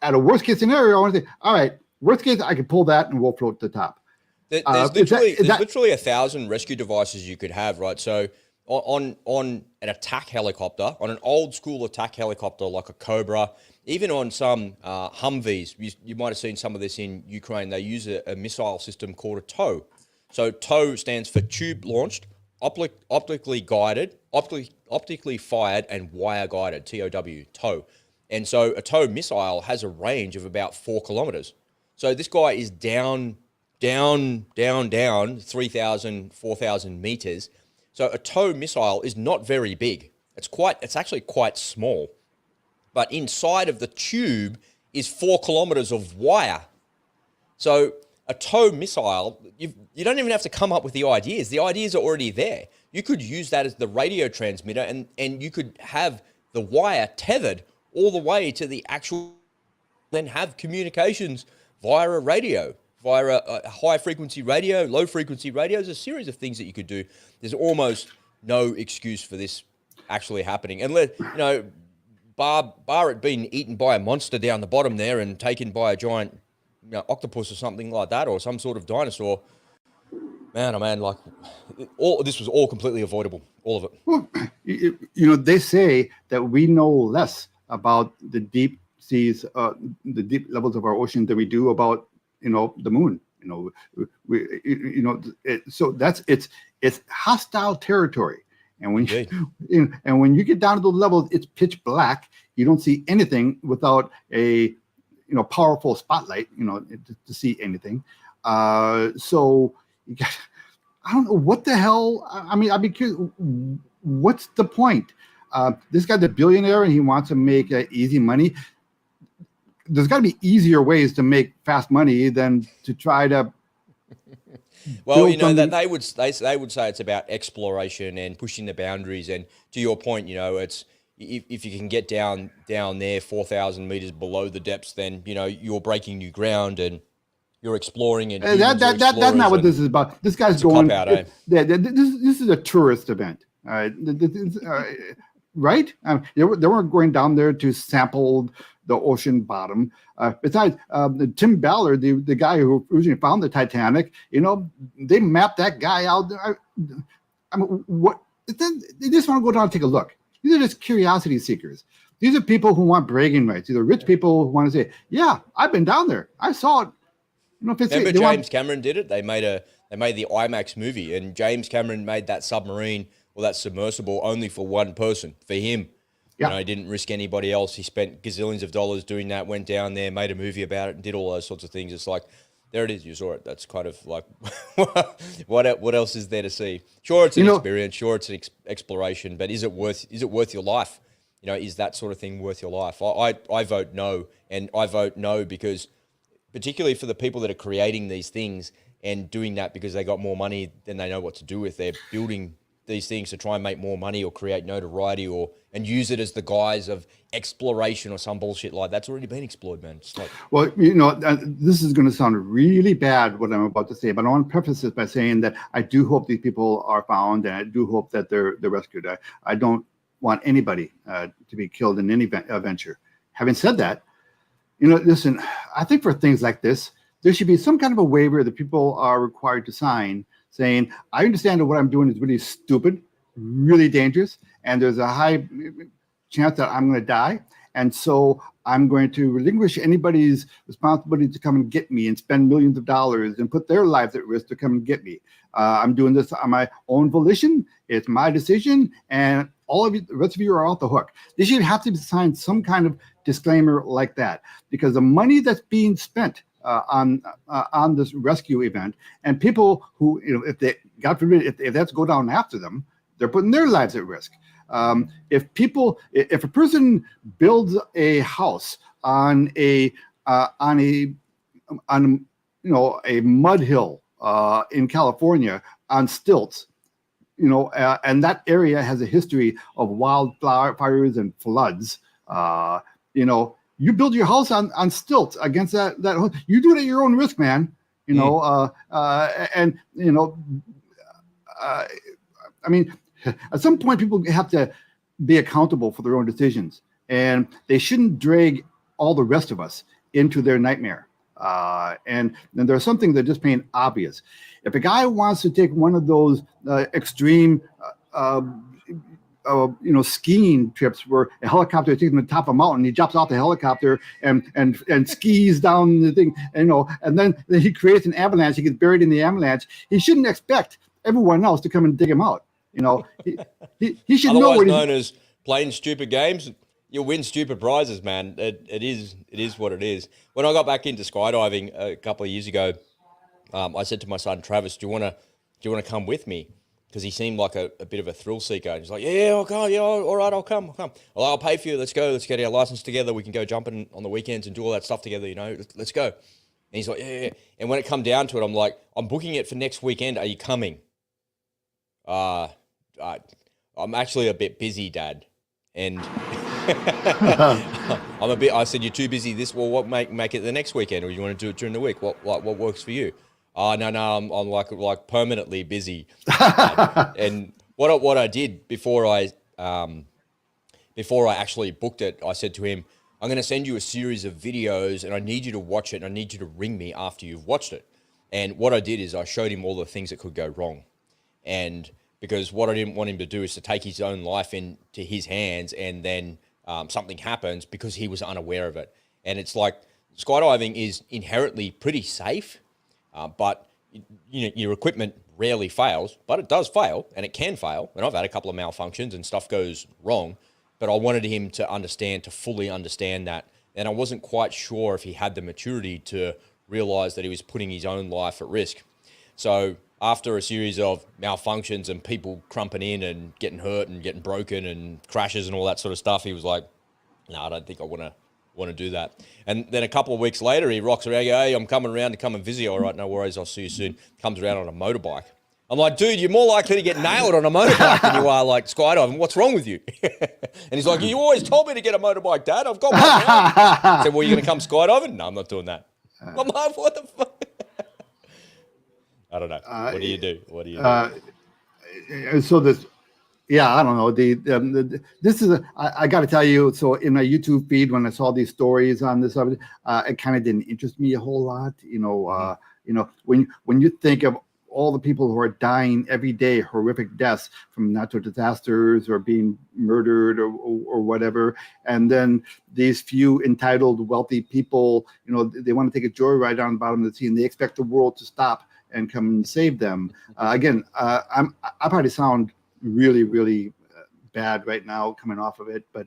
at a worst case scenario, I want to say, all right, worst case, I can pull that and we'll float to the top. There's literally 1,000 rescue devices you could have, right? So on an attack helicopter, on an old school attack helicopter like a Cobra, even on some Humvees, you might have seen some of this in Ukraine. They use a missile system called a TOW. So TOW stands for tube launched, optically guided, optically fired, and wire guided. TOW, TOW. And so a TOW missile has a range of about 4 kilometers. So this guy is down 3,000, 4,000 meters. So a TOW missile is not very big. It's actually quite small. But inside of the tube is 4 kilometers of wire. So a TOW missile, you don't even have to come up with the ideas. The ideas are already there. You could use that as the radio transmitter, and you could have the wire tethered all the way to the actual, then have communications via a radio, via a high-frequency radio, low-frequency radio. There's a series of things that you could do. There's almost no excuse for this actually happening. And, bar it being eaten by a monster down the bottom there and taken by a giant octopus or something like that, or some sort of dinosaur, man, this was all completely avoidable, all of it. Well, they say that we know less about the deep seas, the deep levels of our ocean than we do about, the moon. So it's hostile territory. And when you get down to those levels, it's pitch black. You don't see anything without a powerful spotlight, to see anything. So I don't know what the hell. I'd be curious. What's the point? This guy's a billionaire and he wants to make easy money. There's got to be easier ways to make fast money than to try to. Well, that they would say it's about exploration and pushing the boundaries. And to your point, it's if you can get down there 4,000 meters below the depths, then you're breaking new ground and you're exploring. And that's not what this is about. This guy's going. This is a tourist event. All right, right? They weren't going down there to sample the ocean bottom. Besides, Tim Ballard, the guy who originally found the Titanic, they mapped that guy out. What? They just want to go down and take a look. These are just curiosity seekers. These are people who want bragging rights. These are rich people who want to say, "Yeah, I've been down there. I saw it." Remember James Cameron did it? They made the IMAX movie, and James Cameron made that submarine or that submersible only for one person, for him. Yeah. He didn't risk anybody else. He spent gazillions of dollars doing that, went down there, made a movie about it, and did all those sorts of things. It's like, there it is. You saw it. That's kind of like, what else is there to see? Sure, it's an experience. Sure, it's an exploration. But is it worth your life? Is that sort of thing worth your life? I vote no, and I vote no because, particularly for the people that are creating these things and doing that because they got more money than they know what to do with. They're building these things to try and make more money or create notoriety and use it as the guise of exploration or some bullshit like that's already been explored, man. It's like, well, this is going to sound really bad what I'm about to say, but I want to preface this by saying that I do hope these people are found, and I do hope that they're rescued. I don't want anybody to be killed in any venture. Having said that, listen, I think for things like this, there should be some kind of a waiver that people are required to sign saying, I understand that what I'm doing is really stupid, really dangerous, and there's a high chance that I'm going to die. And so I'm going to relinquish anybody's responsibility to come and get me and spend millions of dollars and put their lives at risk to come and get me. I'm doing this on my own volition. It's my decision. And all of you, the rest of you are off the hook. They should have to sign some kind of disclaimer like that, because the money that's being spent on this rescue event, and people who, if they, God forbid, if that's go down after them, they're putting their lives at risk. If a person builds a house on a mud hill in California on stilts, and that area has a history of wildfires and floods, you build your house on stilts against that. You do it at your own risk, man. I mean, at some point, people have to be accountable for their own decisions, and they shouldn't drag all the rest of us into their nightmare. And then there's something that just plain obvious. If a guy wants to take one of those extreme, skiing trips where a helicopter takes him to the top of a mountain, he jumps off the helicopter and skis down the thing, and then he creates an avalanche. He gets buried in the avalanche. He shouldn't expect everyone else to come and dig him out. He should know otherwise known as playing stupid games. You'll win stupid prizes, man. It is what it is. When I got back into skydiving a couple of years ago, I said to my son Travis, "Do you want to come with me?" Because he seemed like a bit of a thrill seeker. And he's like, "Yeah, I'll go. Yeah, all right, I'll come. Well, I'll pay for you. Let's go. Let's get our license together. We can go jumping on the weekends and do all that stuff together. Let's go." And he's like, "Yeah." And when it come down to it, I'm like, "I'm booking it for next weekend. Are you coming?" I'm actually a bit busy, Dad. And I said, "You're too busy this. Well, what make it the next weekend, or you want to do it during the week? What works for you?" No, I'm like permanently busy. And what I did before I actually booked it, I said to him, "I'm going to send you a series of videos, and I need you to watch it, and I need you to ring me after you've watched it." And what I did is I showed him all the things that could go wrong, and because what I didn't want him to do is to take his own life into his hands, and then something happens because he was unaware of it. And it's like skydiving is inherently pretty safe, but your equipment rarely fails, but it does fail, and it can fail. And I've had a couple of malfunctions and stuff goes wrong, but I wanted him to fully understand that. And I wasn't quite sure if he had the maturity to realize that he was putting his own life at risk. So after a series of malfunctions and people crumping in and getting hurt and getting broken and crashes and all that sort of stuff, he was like, "No, I don't think I want to do that." And then a couple of weeks later, he rocks around, "Hey, I'm coming around to come and visit you." "All right, no worries, I'll see you soon." Comes around on a motorbike. I'm like, "Dude, you're more likely to get nailed on a motorbike than you are like skydiving. What's wrong with you?" And he's like, "You always told me to get a motorbike, Dad. I've got one now." I said, "Well, you're going to come skydiving?" "No, I'm not doing that." I'm like, "What the fuck?" I don't know. What do you do? So this, I don't know. This is I got to tell you. So in my YouTube feed, when I saw these stories on this subject, it kind of didn't interest me a whole lot. When you think of all the people who are dying every day, horrific deaths from natural disasters or being murdered or whatever, and then these few entitled wealthy people, they want to take a joyride down the bottom of the sea, and they expect the world to stop and come and save them. I probably sound really, really bad right now coming off of it, but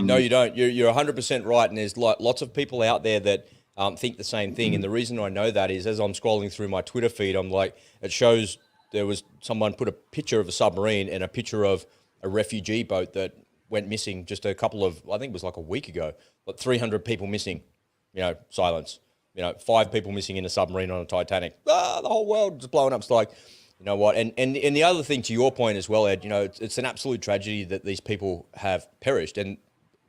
no, you don't. You're 100% right, and there's lots of people out there that think the same thing. And the reason I know that is, as I'm scrolling through my Twitter feed, I'm like, it shows there was someone put a picture of a submarine and a picture of a refugee boat that went missing just a couple of, I think it was like a week ago, but 300 people missing, silence. 5 people missing in a submarine on a Titanic. The whole world just blowing up. It's like, you know what? And the other thing, to your point as well, Ed, it's an absolute tragedy that these people have perished. And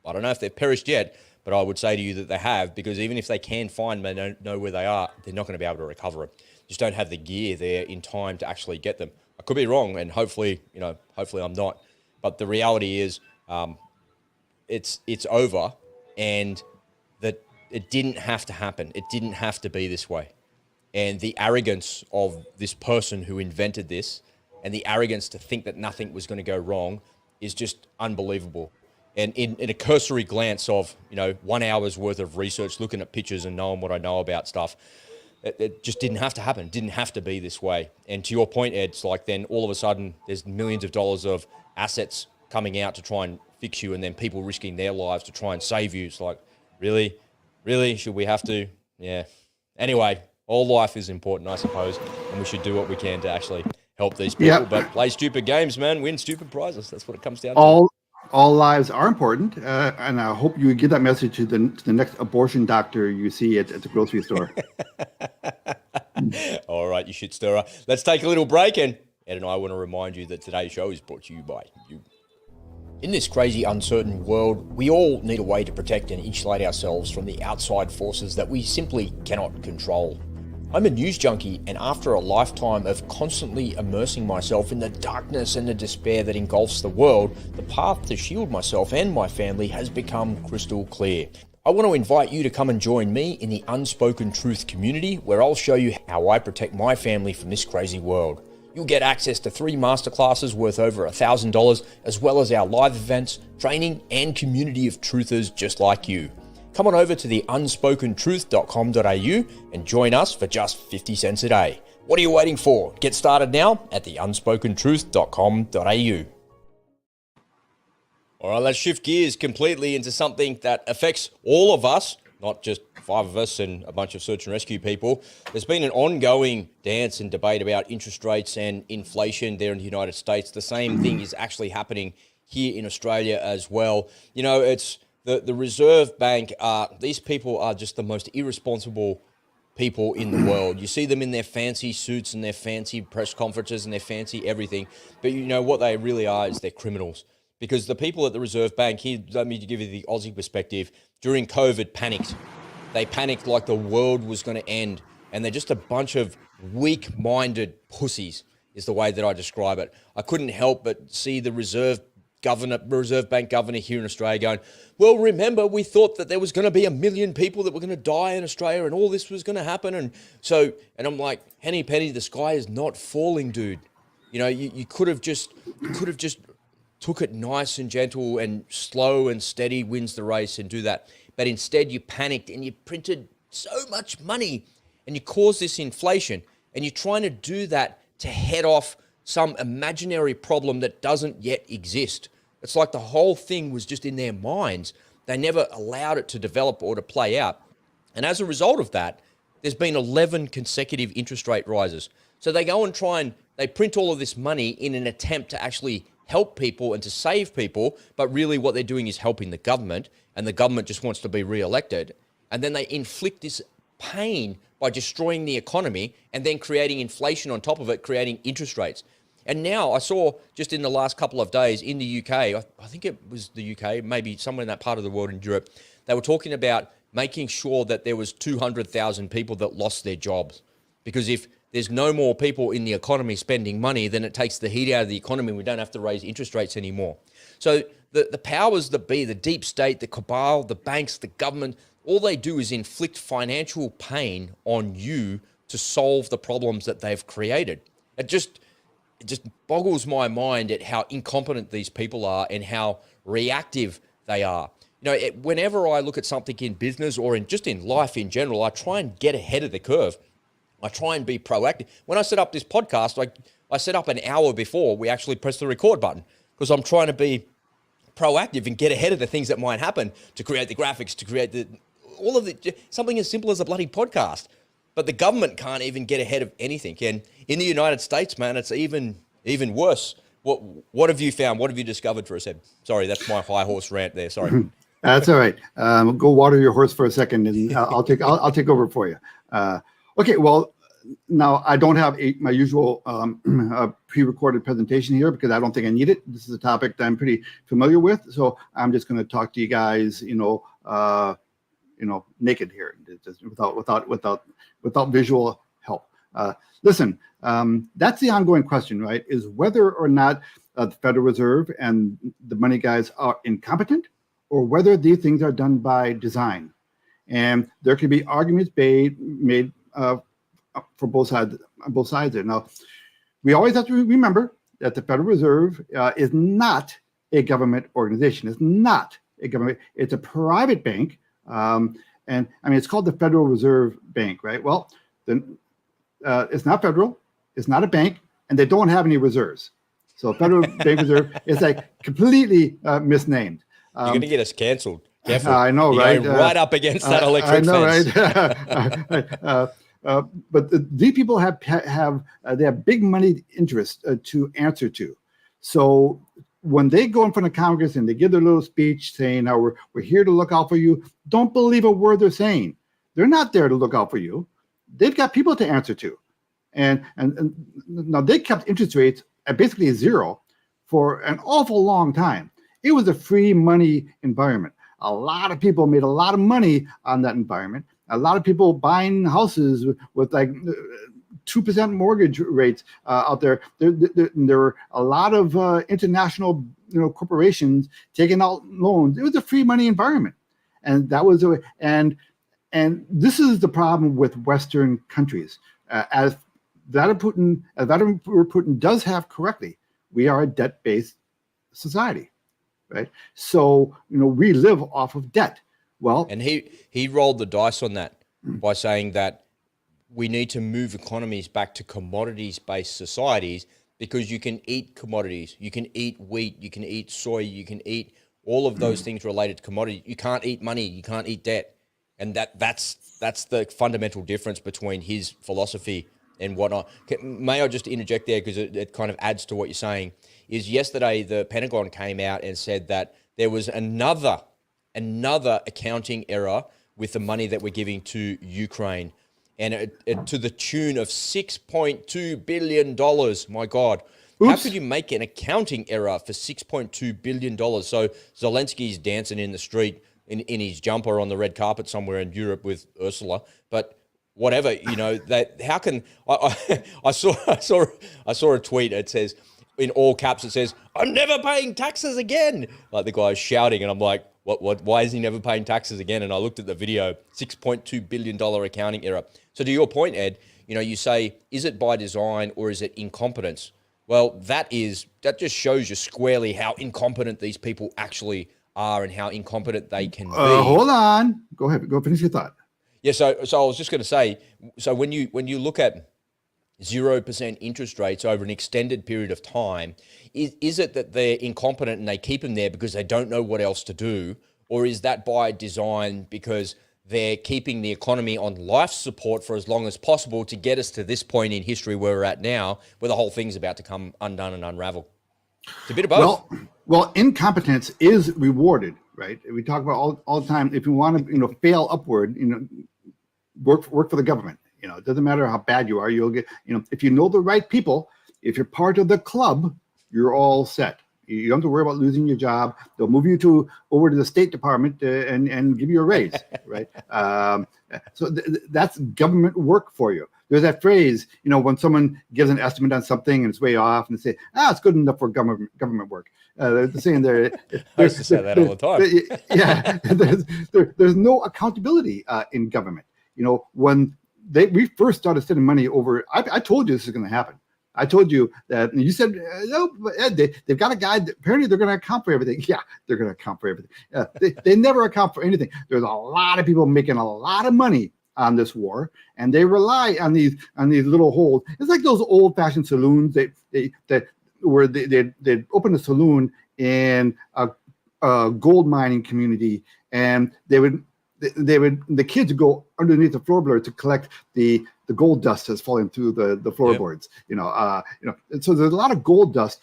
I don't know if they've perished yet, but I would say to you that they have, because even if they can find them, they don't know where they are, they're not going to be able to recover them. Just don't have the gear there in time to actually get them. I could be wrong, and hopefully I'm not. But the reality is, it's over, and that it didn't have to happen. It didn't have to be this way. And the arrogance of this person who invented this, and the arrogance to think that nothing was going to go wrong, is just unbelievable. And in a cursory glance of 1 hour's worth of research, looking at pictures and knowing what I know about stuff, it just didn't have to happen. It didn't have to be this way. And to your point, Ed, it's like then all of a sudden there's millions of dollars of assets coming out to try and fix you, and then people risking their lives to try and save you. It's like, really, should we have to? Yeah. Anyway, all life is important, I suppose, and we should do what we can to actually help these people. Yep. But play stupid games, man. Win stupid prizes. That's what it comes down to. All lives are important, and I hope you get that message to the next abortion doctor you see at the grocery store. All right, you shit stirrer. Let's take a little break, and Ed and I want to remind you that today's show is brought to you by you. In this crazy, uncertain world, we all need a way to protect and insulate ourselves from the outside forces that we simply cannot control. I'm a news junkie, and after a lifetime of constantly immersing myself in the darkness and the despair that engulfs the world, the path to shield myself and my family has become crystal clear. I want to invite you to come and join me in the Unspoken Truth community, where I'll show you how I protect my family from this crazy world. You'll get access to 3 masterclasses worth over $1,000, as well as our live events, training, and community of truthers just like you. Come on over to the unspokentruth.com.au and join us for just 50 cents a day. What are you waiting for? Get started now at the unspokentruth.com.au. All right, let's shift gears completely into something that affects all of us, not just 5 of us and a bunch of search and rescue people. There's been an ongoing dance and debate about interest rates and inflation there in the United States. The same thing is actually happening here in Australia as well. You know, it's the Reserve Bank. These people are just the most irresponsible people in the world. You see them in their fancy suits and their fancy press conferences and their fancy everything. But you know what they really are is they're criminals. Because the people at the Reserve Bank, here, let me give you the Aussie perspective, during COVID panicked. They panicked like the world was going to end. And they're just a bunch of weak-minded pussies is the way that I describe it. I couldn't help but see the Reserve Bank governor here in Australia going, well, remember, we thought that there was going to be 1 million people that were going to die in Australia and all this was going to happen. And I'm like, Henny Penny, the sky is not falling, dude. You know, you could have just took it nice and gentle, and slow and steady wins the race, and do that. But instead you panicked and you printed so much money and you caused this inflation, and you're trying to do that to head off some imaginary problem that doesn't yet exist. It's like the whole thing was just in their minds. They never allowed it to develop or to play out. And as a result of that, there's been 11 consecutive interest rate rises. So they go and they print all of this money in an attempt to actually help people and to save people, but really what they're doing is helping the government, and the government just wants to be re-elected. And then they inflict this pain by destroying the economy and then creating inflation on top of it, creating interest rates. And now I saw just in the last couple of days in the UK, I think it was the UK, maybe somewhere in that part of the world in Europe, they were talking about making sure that there was 200,000 people that lost their jobs. Because if there's no more people in the economy spending money, then it takes the heat out of the economy. We don't have to raise interest rates anymore. So the powers that be, the deep state, the cabal, the banks, the government, all they do is inflict financial pain on you to solve the problems that they've created. It just boggles my mind at how incompetent these people are and how reactive they are. You know, whenever I look at something in business or just in life in general, I try and get ahead of the curve. I try and be proactive. When I set up this podcast, I set up an hour before we actually press the record button, because I'm trying to be proactive and get ahead of the things that might happen, to create the graphics, to create something as simple as a bloody podcast. But the government can't even get ahead of anything. And in the United States, man, it's even worse. What have you found? What have you discovered for us, Ed? Sorry, that's my high horse rant there. Sorry. That's all right. Go water your horse for a second, and I'll take over for you. Okay, well, now I don't have my usual pre-recorded presentation here, because I don't think I need it. This is a topic that I'm pretty familiar with, so I'm just going to talk to you guys, naked here, just without visual help. Listen, that's the ongoing question, right? Is whether or not the Federal Reserve and the money guys are incompetent, or whether these things are done by design. And there could be arguments made for both sides there. Now, we always have to remember that the Federal Reserve is not a government organization. It's not a government. It's a private bank. And I mean, it's called the Federal Reserve Bank, right? Well, then it's not federal. It's not a bank, and they don't have any reserves. So Federal Bank Reserve is like completely misnamed. You're going to get us canceled. Careful. I know, You're right? going right up against that electric I know, fence. right? But these people have they have big money interests to answer to. So when they go in front of Congress and they give their little speech saying, "Now we're here to look out for you," don't believe a word they're saying. They're not there to look out for you. They've got people to answer to, and now they kept interest rates at basically zero for an awful long time. It was a free money environment. A lot of people made a lot of money on that environment. A lot of people buying houses with like 2% mortgage rates out there. There were a lot of international corporations taking out loans. It was a free money environment, and that was and this is the problem with Western countries. As Vladimir Putin does have correctly, we are a debt-based society. Right, so we live off of debt. Well, and he rolled the dice on that by saying that we need to move economies back to commodities-based societies because you can eat commodities, you can eat wheat, you can eat soy, you can eat all of those things related to commodities. You can't eat money, you can't eat debt, and that's the fundamental difference between his philosophy and whatnot. May I just interject there because it kind of adds to what you're saying? Is yesterday the Pentagon came out and said that there was another accounting error with the money that we're giving to Ukraine, and it to the tune of $6.2 billion. My God. Oops. How could you make an accounting error for $6.2 billion? So Zelensky's dancing in the street in his jumper on the red carpet somewhere in Europe with Ursula, but whatever, that how can I saw a tweet. It says in all caps, it says, "I'm never paying taxes again." Like the guy's shouting, and I'm like, what? Why is he never paying taxes again? And I looked at the video, $6.2 billion accounting error. So to your point, Ed, you say, is it by design or is it incompetence? Well, that just shows you squarely how incompetent these people actually are and how incompetent they can be. Hold on. Go ahead. Go finish your thought. Yeah, so I was just going to say, so when you look at 0% interest rates over an extended period of time, is it that they're incompetent and they keep them there because they don't know what else to do? Or is that by design because they're keeping the economy on life support for as long as possible to get us to this point in history where we're at now, where the whole thing's about to come undone and unravel? It's a bit of both. Well, incompetence is rewarded, right? We talk about all the time. If you want to, fail upward, work for the government. It doesn't matter how bad you are. You'll get, if you know the right people, if you're part of the club, you're all set. You don't have to worry about losing your job. They'll move you over to the State Department and give you a raise, right? So that's government work for you. There's that phrase, when someone gives an estimate on something and it's way off, and they say, it's good enough for government work. They're saying there. I used to say that all the time. Yeah, there's no accountability in government. When we first started sending money over, I told you this is going to happen. I told you that, and you said, no, Ed, they've got a guy, apparently they're going to account for everything. Yeah, they're going to account for everything. They never account for anything. There's a lot of people making a lot of money on this war, and they rely on these little holes. It's like those old-fashioned saloons they'd open a saloon in a gold mining community, and the kids would go underneath the floorboard to collect the gold dust that's falling through the floorboards. And so there's a lot of gold dust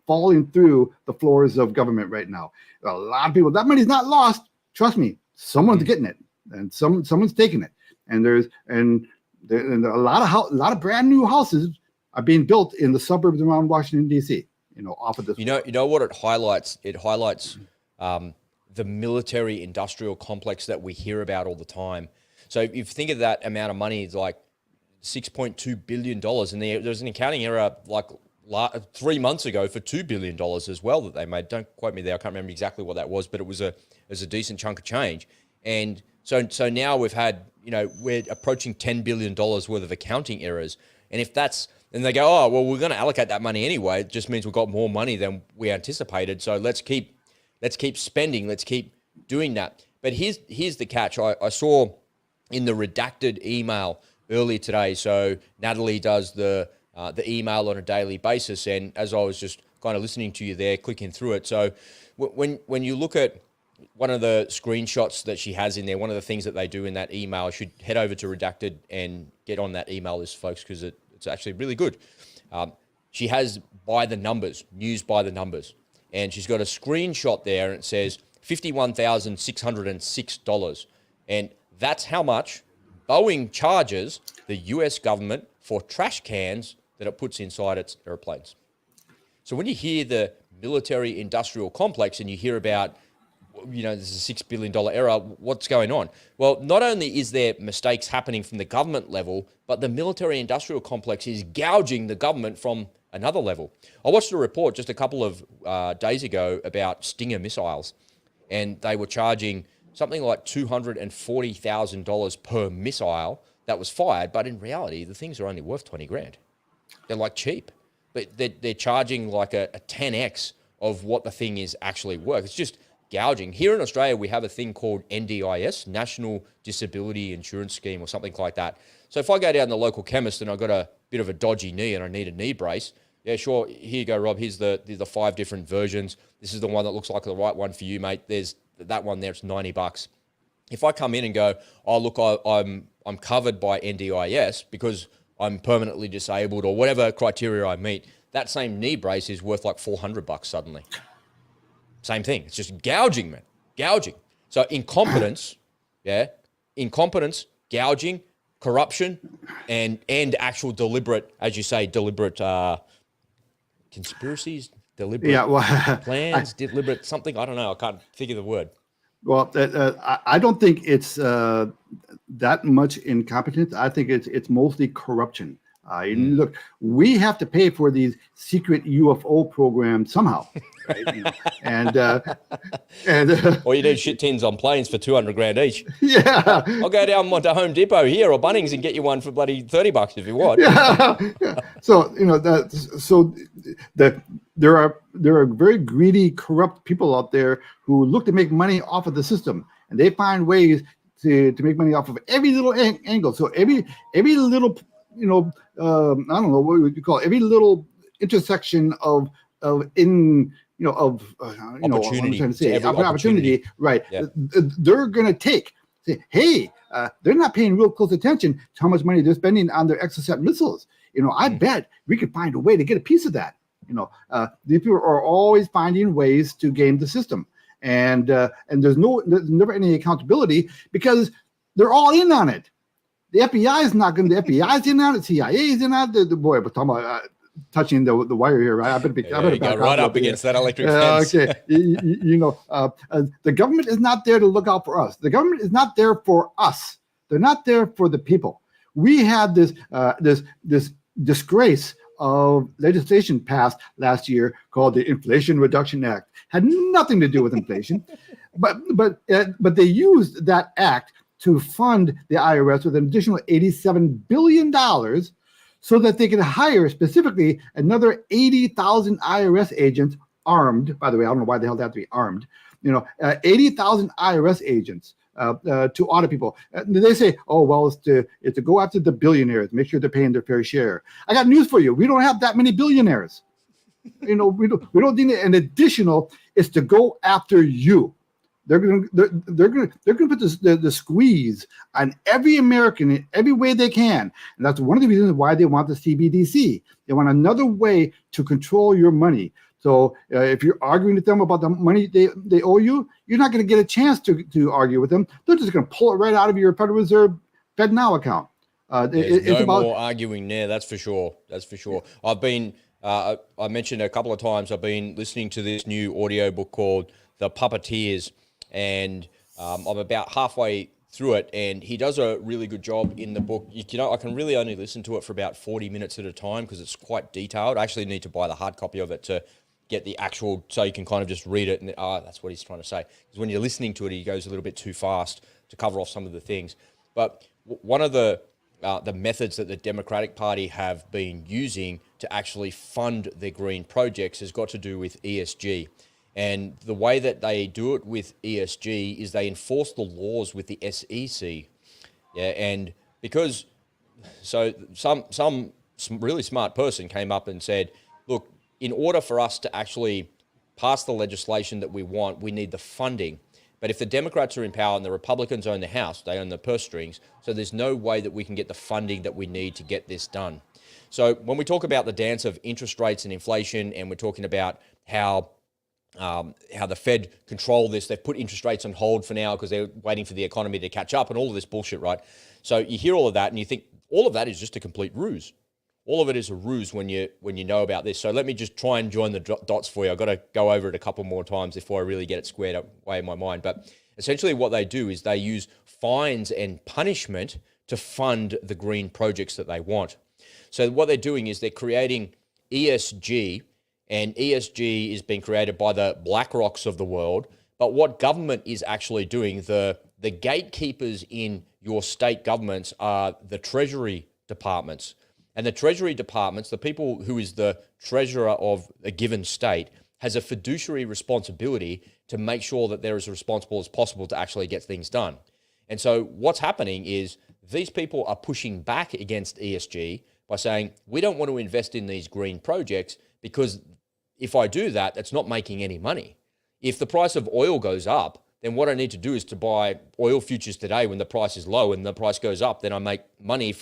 falling through the floors of government right now. A lot of people, that money's not lost. Trust me, someone's getting it, and someone's taking it. And there's a lot of brand new houses are being built in the suburbs around Washington D.C. Off of this. You know what it highlights? It highlights the military industrial complex that we hear about all the time. So if you think of that amount of money, it's like $6.2 billion. And there's an accounting error like 3 months ago for $2 billion as well that they made. Don't quote me there. I can't remember exactly what that was, but it was a decent chunk of change. And so now we've had, we're approaching $10 billion worth of accounting errors. And if that's, and they go, oh, well, we're going to allocate that money anyway. It just means we've got more money than we anticipated. So let's keep spending. Let's keep doing that. But here's the catch. I saw in the redacted email earlier today. So Natalie does the email on a daily basis. And as I was just kind of listening to you there, clicking through it. So when you look at one of the screenshots that she has in there, one of the things that they do in that email, you should head over to Redacted and get on that email list, folks, because it's actually really good. She has by the numbers, news by the numbers. And she's got a screenshot there and it says $51,606. And that's how much Boeing charges the US government for trash cans that it puts inside its airplanes. So when you hear the military industrial complex and you hear about, this is a $6 billion error, what's going on? Well, not only is there mistakes happening from the government level, but the military industrial complex is gouging the government from another level. I watched a report just a couple of days ago about Stinger missiles, and they were charging something like $240,000 per missile that was fired, but in reality, the things are only worth 20 grand. They're like cheap, but they're charging like a 10x of what the thing is actually worth. It's just gouging. Here in Australia, we have a thing called NDIS, National Disability Insurance Scheme, or something like that. So if I go down to the local chemist and I've got a bit of a dodgy knee and I need a knee brace, yeah, sure, here you go, Rob. Here's the 5 different versions. This is the one that looks like the right one for you, mate. There's that one there, it's $90. If I come in and go, oh, look, I'm covered by NDIS because I'm permanently disabled or whatever criteria I meet, that same knee brace is worth like $400 suddenly. Same thing. It's just gouging, man. Gouging. So incompetence, gouging, corruption, and actual deliberate, as you say, deliberate conspiracies, deliberate plans, deliberate something. I don't know. I can't think of the word. Well, I don't think it's that much incompetence. I think it's mostly corruption. Look, we have to pay for these secret UFO programs somehow, right? And or you do shit tins on planes for 200 grand each. Yeah, I'll go down to Home Depot here or Bunnings and get you one for bloody $30 if you want. Yeah. So there are very greedy, corrupt people out there who look to make money off of the system, and they find ways to make money off of every little angle. So every little I don't know what would you call it, every little intersection of opportunity. Opportunity, right? Yeah. They're going to say, hey, they're not paying real close attention to how much money they're spending on their Exocet missiles. I bet we could find a way to get a piece of that. These people are always finding ways to game the system, and there's never any accountability because they're all in on it. The FBI is not going to. The FBI is in on it. CIA is in on it. Boy, we're talking about touching the wire here, right? I better back right up against that electric fence. Okay, the government is not there to look out for us. The government is not there for us. They're not there for the people. We had this disgrace of legislation passed last year called the Inflation Reduction Act. Had nothing to do with inflation, but they used that act to fund the IRS with an additional $87 billion so that they could hire specifically another 80,000 IRS agents armed. By the way, I don't know why the hell they have to be armed. 80,000 IRS agents to audit people. They say, oh, well, it's to go after the billionaires, make sure they're paying their fair share. I got news for you. We don't have that many billionaires. We don't need an additional. It's to go after you. They're going to put the squeeze on every American in every way they can, and that's one of the reasons why they want the CBDC. They want another way to control your money. So if you're arguing with them about the money they owe you, you're not going to get a chance to argue with them. They're just going to pull it right out of your Federal Reserve FedNow account. There's more arguing there. That's for sure. I've been. I mentioned a couple of times. I've been listening to this new audiobook called The Puppeteers. And I'm about halfway through it, and he does a really good job in the book. I can really only listen to it for about 40 minutes at a time because it's quite detailed. I actually need to buy the hard copy of it to get the actual, so you can kind of just read it and that's what he's trying to say. Because when you're listening to it, he goes a little bit too fast to cover off some of the things. But one of the methods that the Democratic Party have been using to actually fund their green projects has got to do with ESG. And the way that they do it with ESG is they enforce the laws with the SEC. Yeah, and some really smart person came up and said, look, in order for us to actually pass the legislation that we want, we need the funding. But if the Democrats are in power and the Republicans own the House, they own the purse strings, so there's no way that we can get the funding that we need to get this done. So when we talk about the dance of interest rates and inflation, and we're talking about how the Fed control this, they've put interest rates on hold for now because they're waiting for the economy to catch up and all of this bullshit, right? So you hear all of that and you think all of that is just a complete ruse. All of it is a ruse when you know about this. So let me just try and join the dots for you. I've got to go over it a couple more times before I really get it squared away in my mind. But essentially what they do is they use fines and punishment to fund the green projects that they want. So what they're doing is they're creating ESG, and ESG is being created by the BlackRocks of the world. But what government is actually doing, the gatekeepers in your state governments are the treasury departments. And the treasury departments, the people who is the treasurer of a given state, has a fiduciary responsibility to make sure that they're as responsible as possible to actually get things done. And so what's happening is these people are pushing back against ESG by saying, we don't want to invest in these green projects because if I do that, it's not making any money. If the price of oil goes up, then what I need to do is to buy oil futures today when the price is low, and the price goes up, then I make money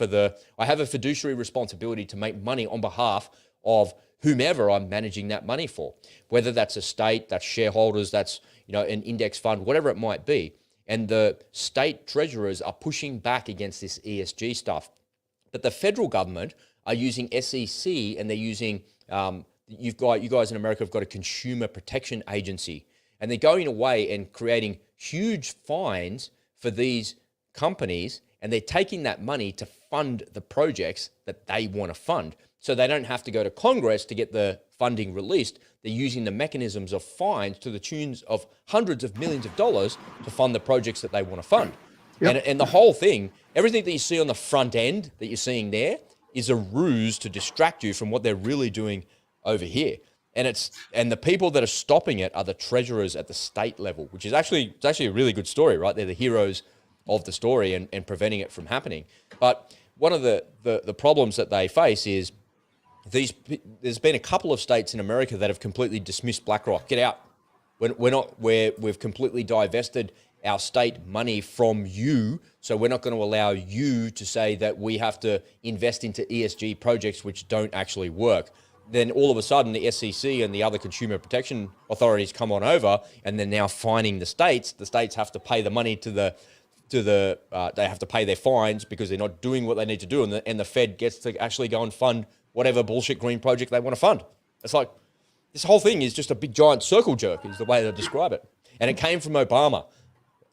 I have a fiduciary responsibility to make money on behalf of whomever I'm managing that money for, whether that's a state, that's shareholders, that's, an index fund, whatever it might be. And the state treasurers are pushing back against this ESG stuff. But the federal government are using SEC, and they're using, you guys in America have got a consumer protection agency. And they're going away and creating huge fines for these companies, and they're taking that money to fund the projects that they want to fund. So they don't have to go to Congress to get the funding released. They're using the mechanisms of fines to the tunes of hundreds of millions of dollars to fund the projects that they want to fund. Yep. And the whole thing, everything that you see on the front end that you're seeing there is a ruse to distract you from what they're really doing over here. And the people that are stopping it are the treasurers at the state level, which is actually a really good story, right? They're the heroes of the story and preventing it from happening. But one of the problems that they face is there's been a couple of states in America that have completely dismissed BlackRock. Get out. We've completely divested our state money from you, so we're not going to allow you to say that we have to invest into ESG projects which don't actually work. Then all of a sudden the SEC and the other consumer protection authorities come on over, and they're now fining the states. The states have to pay the money they have to pay their fines because they're not doing what they need to do, and the Fed gets to actually go and fund whatever bullshit green project they want to fund. It's like this whole thing is just a big giant circle jerk is the way to describe it. And it came from Obama.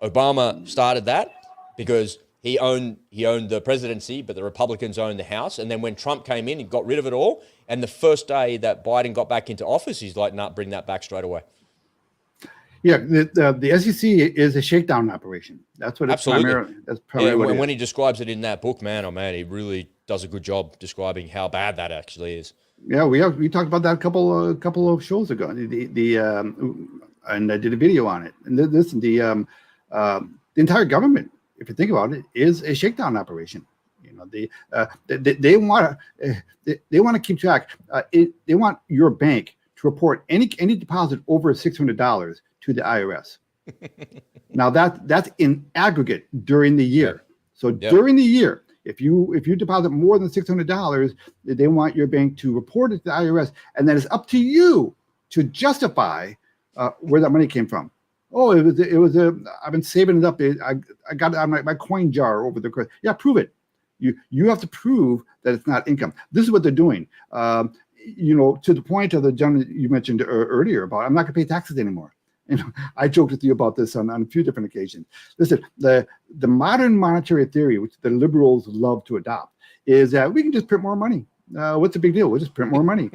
Obama started that because he owned the presidency, but the Republicans owned the House. And then when Trump came in, he got rid of it all. And the first day that Biden got back into office, he's like, nah, bring that back straight away. Yeah, the SEC is a shakedown operation. That's what it's primarily. That's primarily what it is. When he describes it in that book, man, he really does a good job describing how bad that actually is. Yeah, we talked about that a couple of shows ago. And I did a video on it. And the entire government, if you think about it, is a shakedown operation. They want to keep track. They want your bank to report any deposit over $600 to the IRS. Now that's in aggregate during the year. So during the year, if you deposit more than $600, they want your bank to report it to the IRS, and then it's up to you to justify where that money came from. Oh, I've been saving it up. I got it on my coin jar over the course. Yeah, prove it. You have to prove that it's not income. This is what they're doing. To the point of the gentleman you mentioned earlier about, I'm not going to pay taxes anymore. I joked with you about this on a few different occasions. Listen, the modern monetary theory, which the liberals love to adopt, is that we can just print more money. What's the big deal? We'll just print more money.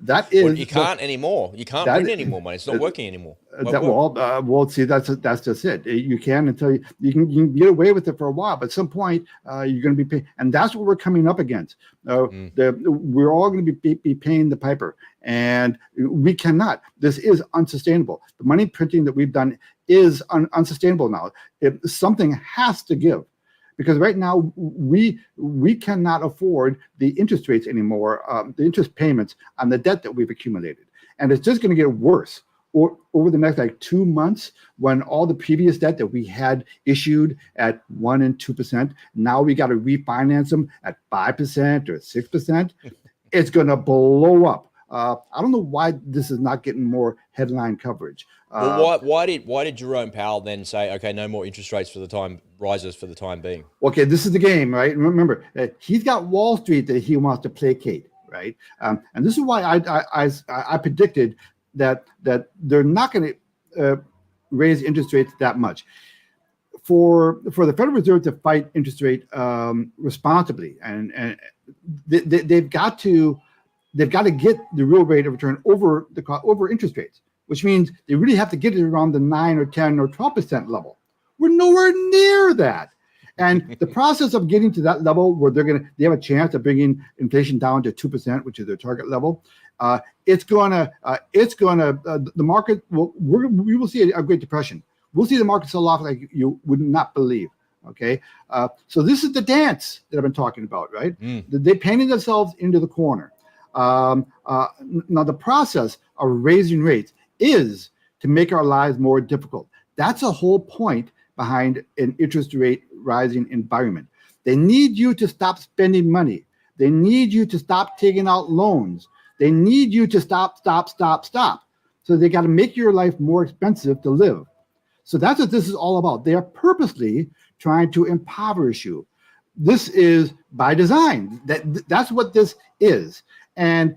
That is. Well, you can't anymore. You can't print any more money. It's not working anymore. See, that's just it. You can until you can get away with it for a while, but at some point you're going to be paying, and that's what we're coming up against. We're all going to be paying the piper, and we cannot. This is unsustainable. The money printing that we've done is unsustainable now. Something has to give. because right now we cannot afford the interest rates anymore, the interest payments on the debt that we've accumulated, and it's just going to get worse over the next like 2 months, when all the previous debt that we had issued at 1% and 2%, now we got to refinance them at 5% or 6%. It's going to blow up. I don't know why this is not getting more headline coverage. Well, why did Jerome Powell then say, okay, no more interest rates rises for the time being? Okay, this is the game, right? Remember, he's got Wall Street that he wants to placate, right? And this is why I predicted that they're not going to raise interest rates that much. For the Federal Reserve to fight interest rate responsibly, and they've got to get the real rate of return over interest rates, which means they really have to get it around the 9 or 10 or 12% level. We're nowhere near that. And the process of getting to that level where they have a chance of bringing inflation down to 2%, which is their target level, the market we will see a Great Depression. We'll see the market sell off like you would not believe. Okay, so this is the dance that I've been talking about, right? They painted themselves into the corner. Now the process of raising rates is to make our lives more difficult. That's a whole point behind an interest rate rising environment. They need you to stop spending money. They need you to stop taking out loans. They need you to stop. So they got to make your life more expensive to live. So that's what this is all about. They are purposely trying to impoverish you. This is by design. That's what this is. And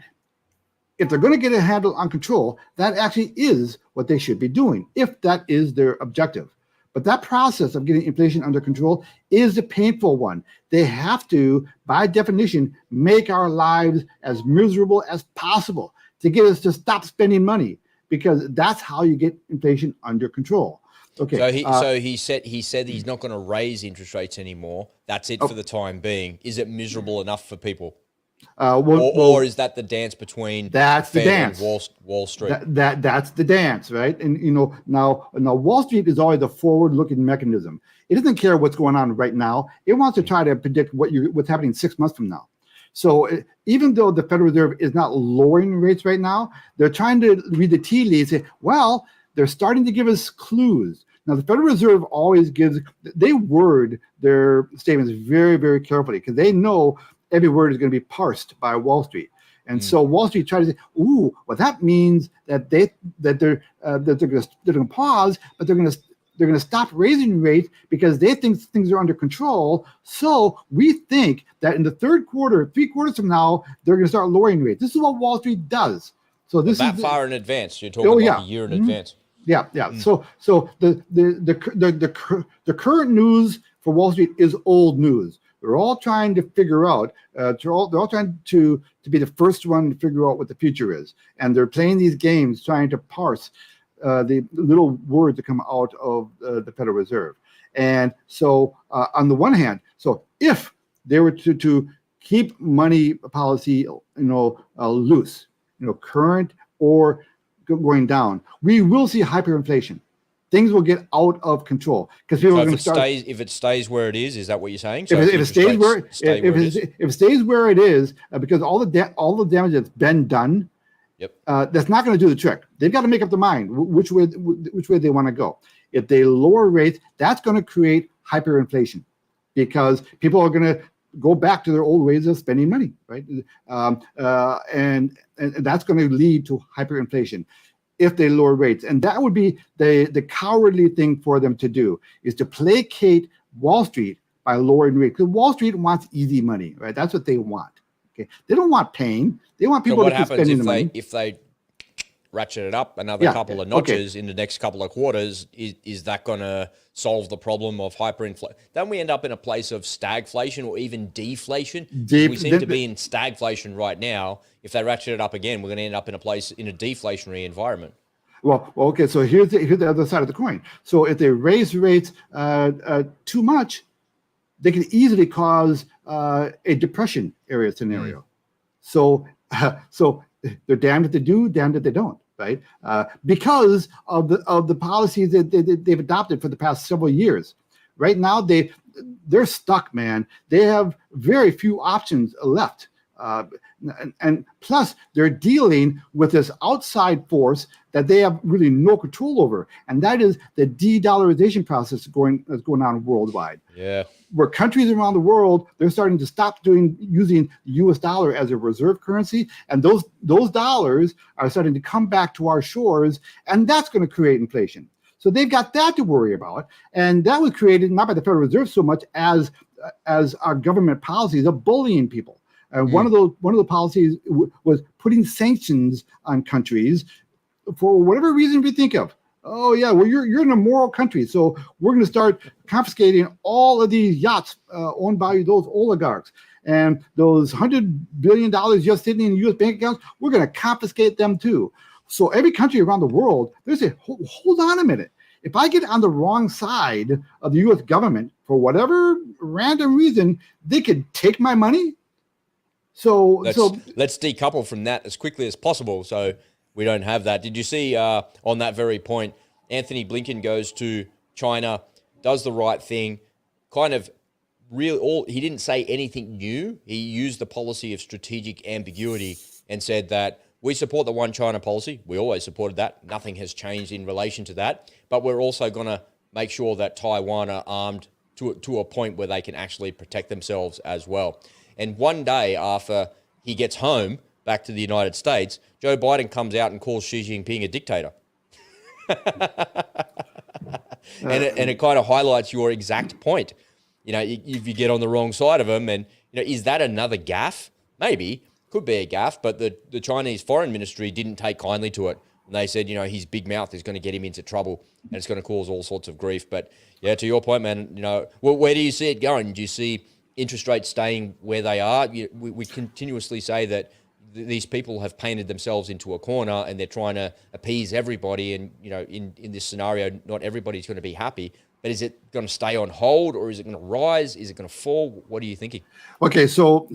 if they're going to get a handle on control, that actually is what they should be doing, if that is their objective. But that process of getting inflation under control is a painful one. They have to, by definition, make our lives as miserable as possible to get us to stop spending money, because that's how you get inflation under control. Okay. So he said he's not going to raise interest rates anymore. That's it for the time being. Is it miserable enough for people? Or is that the dance between that's the dance and Wall Street? That's the dance, right? And now Wall Street is always a forward-looking mechanism. It doesn't care what's going on right now. It wants to try to predict what's happening 6 months from now. So even though the Federal Reserve is not lowering rates right now, they're trying to read the tea leaves. Say, well, they're starting to give us clues. Now, the Federal Reserve they word their statements very, very carefully, because they know every word is going to be parsed by Wall Street. And so Wall Street tries to say, ooh, well, that means that they're going to pause, but they're going to stop raising rates because they think things are under control. So we think that in the third quarter, 3 quarters from now, they're going to start lowering rates. This is what Wall Street does. So this is far in advance. You're talking about a year in advance. Yeah. So the current news for Wall Street is old news. They're all trying to figure out. They're all trying to be the first one to figure out what the future is, and they're playing these games trying to parse the little words that come out of the Federal Reserve. And so, on the one hand, so if they were to keep money policy, loose, current or going down, we will see hyperinflation. Things will get out of control because people are going to start. If it stays where it is that what you're saying? So if it stays where it is, because all the damage that's been done, that's not going to do the trick. They've got to make up their mind which way they want to go. If they lower rates, that's going to create hyperinflation, because people are going to go back to their old ways of spending money, right? And that's going to lead to hyperinflation if they lower rates. And that would be the cowardly thing for them to do, is to placate Wall Street by lowering rates. Because Wall Street wants easy money, right? That's what they want. Okay, they don't want pain. They want people to keep spending the money. If they ratchet it up another couple of notches in the next couple of quarters, is that going to solve the problem of hyperinflation? Then we end up in a place of stagflation or even deflation. We seem to be in stagflation right now. If they ratchet it up again, we're going to end up in a deflationary environment. Well, okay. So here's the other side of the coin. So if they raise rates too much, they can easily cause a depression area scenario. So they're damned if they do, damned if they don't, right? Because of the policies that they've adopted for the past several years. Right now, they're stuck, man. They have very few options left. And plus, they're dealing with this outside force that they have really no control over, and that is the de-dollarization process that's going on worldwide. Yeah, where countries around the world, they're starting to stop using the U.S. dollar as a reserve currency, and those dollars are starting to come back to our shores, and that's going to create inflation. So they've got that to worry about, and that was created not by the Federal Reserve so much as our government policies of bullying people. One of the policies was putting sanctions on countries for whatever reason we think of. Oh yeah, well you're in a moral country, so we're going to start confiscating all of these yachts owned by those oligarchs, and those $100 billion just sitting in U.S. bank accounts. We're going to confiscate them too. So every country around the world, they say, hold on a minute. If I get on the wrong side of the U.S. government for whatever random reason, they could take my money. So let's decouple from that as quickly as possible so we don't have that. Did you see on that very point, Anthony Blinken goes to China, does the right thing, kind of he didn't say anything new. He used the policy of strategic ambiguity and said that we support the one China policy. We always supported that. Nothing has changed in relation to that. But we're also going to make sure that Taiwan are armed to a point where they can actually protect themselves as well. And one day after he gets home back to the United States, Joe Biden comes out and calls Xi Jinping a dictator. and it kind of highlights your exact point. You know, if you get on the wrong side of him, and is that another gaffe? Maybe, could be a gaffe, but the Chinese Foreign Ministry didn't take kindly to it. And they said, his big mouth is going to get him into trouble, and it's going to cause all sorts of grief. But yeah, to your point, man, where do you see it going? Do you see interest rates staying where they are? We continuously say that these people have painted themselves into a corner and they're trying to appease everybody. And, in this scenario, not everybody's going to be happy. But is it going to stay on hold, or is it going to rise? Is it going to fall? What are you thinking? Okay, so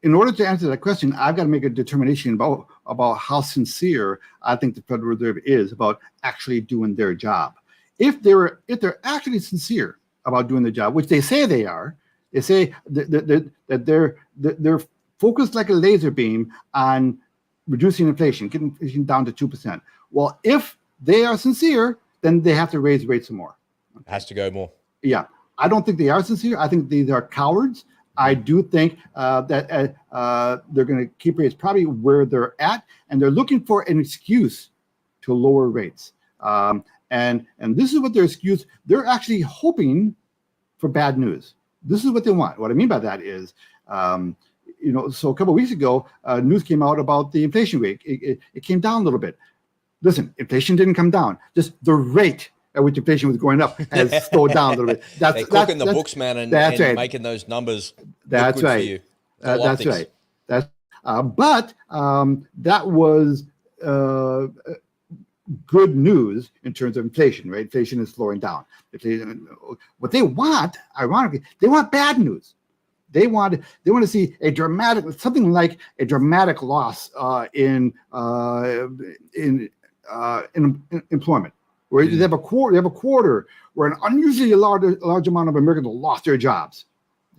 in order to answer that question, I've got to make a determination about how sincere I think the Federal Reserve is about actually doing their job. If they're actually sincere about doing their job, which they say they are, they say that they're focused like a laser beam on reducing inflation, getting inflation down to 2%. Well, if they are sincere, then they have to raise rates some more. It has to go more. Yeah, I don't think they are sincere. I think these are cowards. I do think that they're going to keep rates probably where they're at, and they're looking for an excuse to lower rates. And this is what their excuse. They're actually hoping for bad news. This is what they want. What I mean by that is, so a couple of weeks ago, news came out about the inflation rate. It came down a little bit. Listen, inflation didn't come down. Just the rate at which inflation was going up has slowed down a little bit. They're cooking the books, man, and right. Making those numbers look good right. for you. That's right. But that was good news in terms of inflation, right? Inflation is slowing down. What they want, ironically, they want bad news. They want to see something like a dramatic loss in employment, where they have a quarter where an unusually large amount of Americans lost their jobs.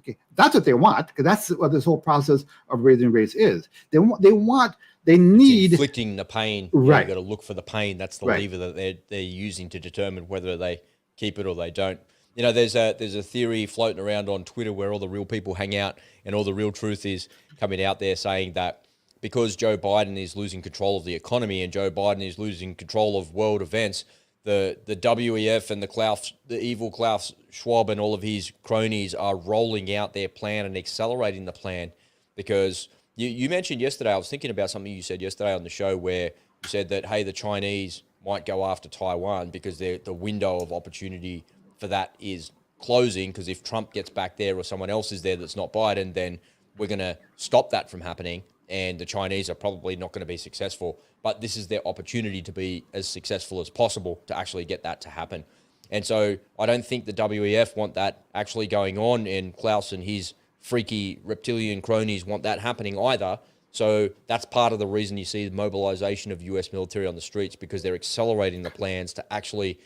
Okay, that's what they want, because that's what this whole process of raising rates is. They need inflicting the pain. Right. You've got to look for the pain. That's the lever that they're using to determine whether they keep it or they don't. There's a theory floating around on Twitter where all the real people hang out, and all the real truth is coming out there, saying that because Joe Biden is losing control of the economy and Joe Biden is losing control of world events, the WEF and the evil Klaus Schwab and all of his cronies are rolling out their plan and accelerating the plan. Because you mentioned yesterday, I was thinking about something you said yesterday on the show, where you said that, hey, the Chinese might go after Taiwan because the window of opportunity for that is closing, because if Trump gets back there or someone else is there that's not Biden, then we're going to stop that from happening, and the Chinese are probably not going to be successful. But this is their opportunity to be as successful as possible to actually get that to happen. And so I don't think the WEF want that actually going on, and Klaus and his freaky reptilian cronies want that happening either. So that's part of the reason you see the mobilization of US military on the streets, because they're accelerating the plans to actually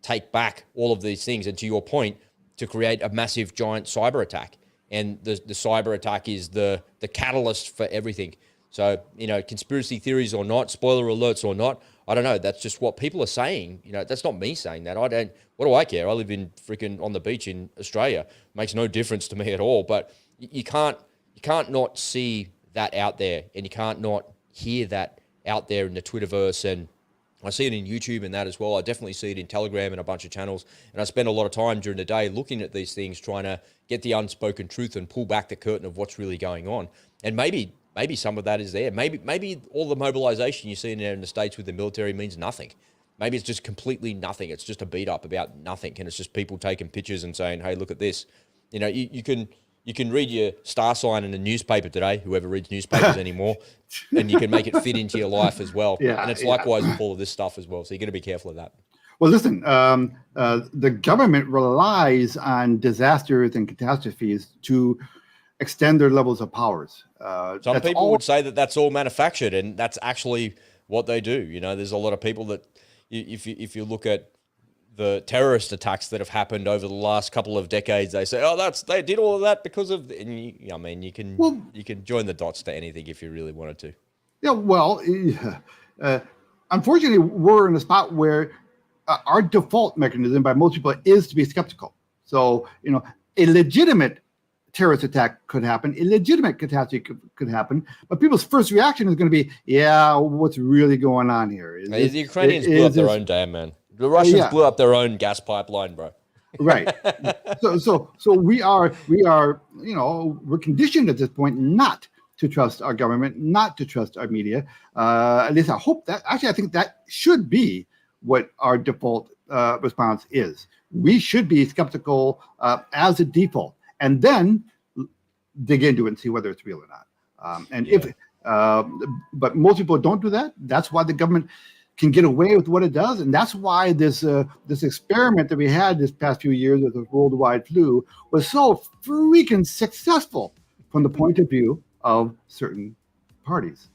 take back all of these things. And to your point, to create a massive, giant cyber attack. And the cyber attack is the catalyst for everything. So, conspiracy theories or not, spoiler alerts or not, I don't know. That's just what people are saying. That's not me saying that. What do I care? I live in freaking on the beach in Australia. Makes no difference to me at all. But you can't not see that out there, and you can't not hear that out there in the Twitterverse. And I see it in YouTube and that as well. I definitely see it in Telegram and a bunch of channels. And I spend a lot of time during the day looking at these things, trying to get the unspoken truth and pull back the curtain of what's really going on. And maybe some of that is there. Maybe all the mobilization you see in there in the States with the military means nothing. Maybe it's just completely nothing. It's just a beat up about nothing. And it's just people taking pictures and saying, hey, look at this. You can read your star sign in a newspaper today, whoever reads newspapers anymore, and you can make it fit into your life as well. Yeah, and it's likewise with all of this stuff as well. So you got to be careful of that. Well, listen, the government relies on disasters and catastrophes to extend their levels of powers. Some people would say that that's all manufactured, and that's actually what they do. There's a lot of people that, if you look at the terrorist attacks that have happened over the last couple of decades, they say, "Oh, they did all of that because of." And you can join the dots to anything if you really wanted to. Yeah, well, unfortunately, we're in a spot where our default mechanism by most people is to be skeptical. So, a legitimate terrorist attack could happen, a legitimate catastrophe could happen, but people's first reaction is going to be, "Yeah, what's really going on here?" The Ukrainians blew up their own dam, man. The Russians blew up their own gas pipeline, bro. Right. So we are, we're conditioned at this point not to trust our government, not to trust our media. At least I hope that. Actually, I think that should be what our default response is. We should be skeptical as a default, and then dig into it and see whether it's real or not. But most people don't do that. That's why the government can get away with what it does, and that's why this experiment that we had this past few years with the worldwide flu was so freaking successful from the point of view of certain parties.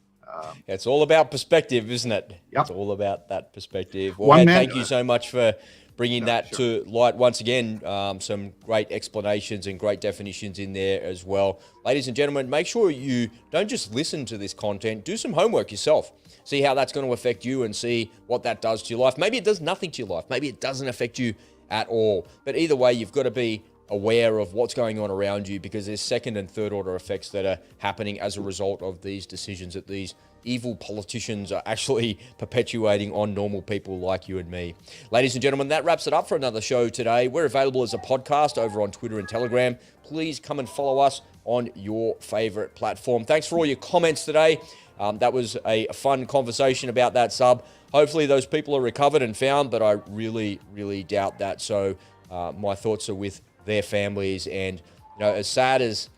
It's all about perspective, isn't it? Yep. It's all about that perspective. Well, thank you so much for bringing that to light once again. Some great explanations and great definitions in there as well. Ladies and gentlemen, make sure you don't just listen to this content. Do some homework yourself. See how that's going to affect you and see what that does to your life. Maybe it does nothing to your life. Maybe it doesn't affect you at all. But either way, you've got to be aware of what's going on around you, because there's second and third order effects that are happening as a result of these decisions that these evil politicians are actually perpetuating on normal people like you and me. Ladies and gentlemen, that wraps it up for another show today. We're available as a podcast over on Twitter and Telegram. Please come and follow us on your favorite platform. Thanks for all your comments today. That was a fun conversation about that sub. Hopefully those people are recovered and found, but I really, really doubt that. So my thoughts are with their families, and as sad as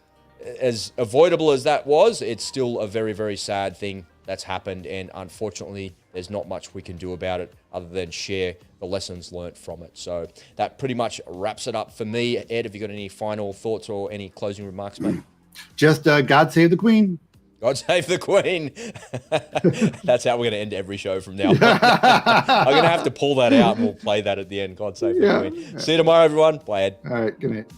avoidable as that was, it's still a very, very sad thing that's happened, and unfortunately there's not much we can do about it other than share the lessons learned from it. So that pretty much wraps it up for me. Ed, have you got any final thoughts or any closing remarks, mate? Just God save the Queen. God save the Queen. That's how we're going to end every show from now on. I'm going to have to pull that out and we'll play that at the end. God save the Queen. See you tomorrow, everyone. Bye, Ed. All right. Good night.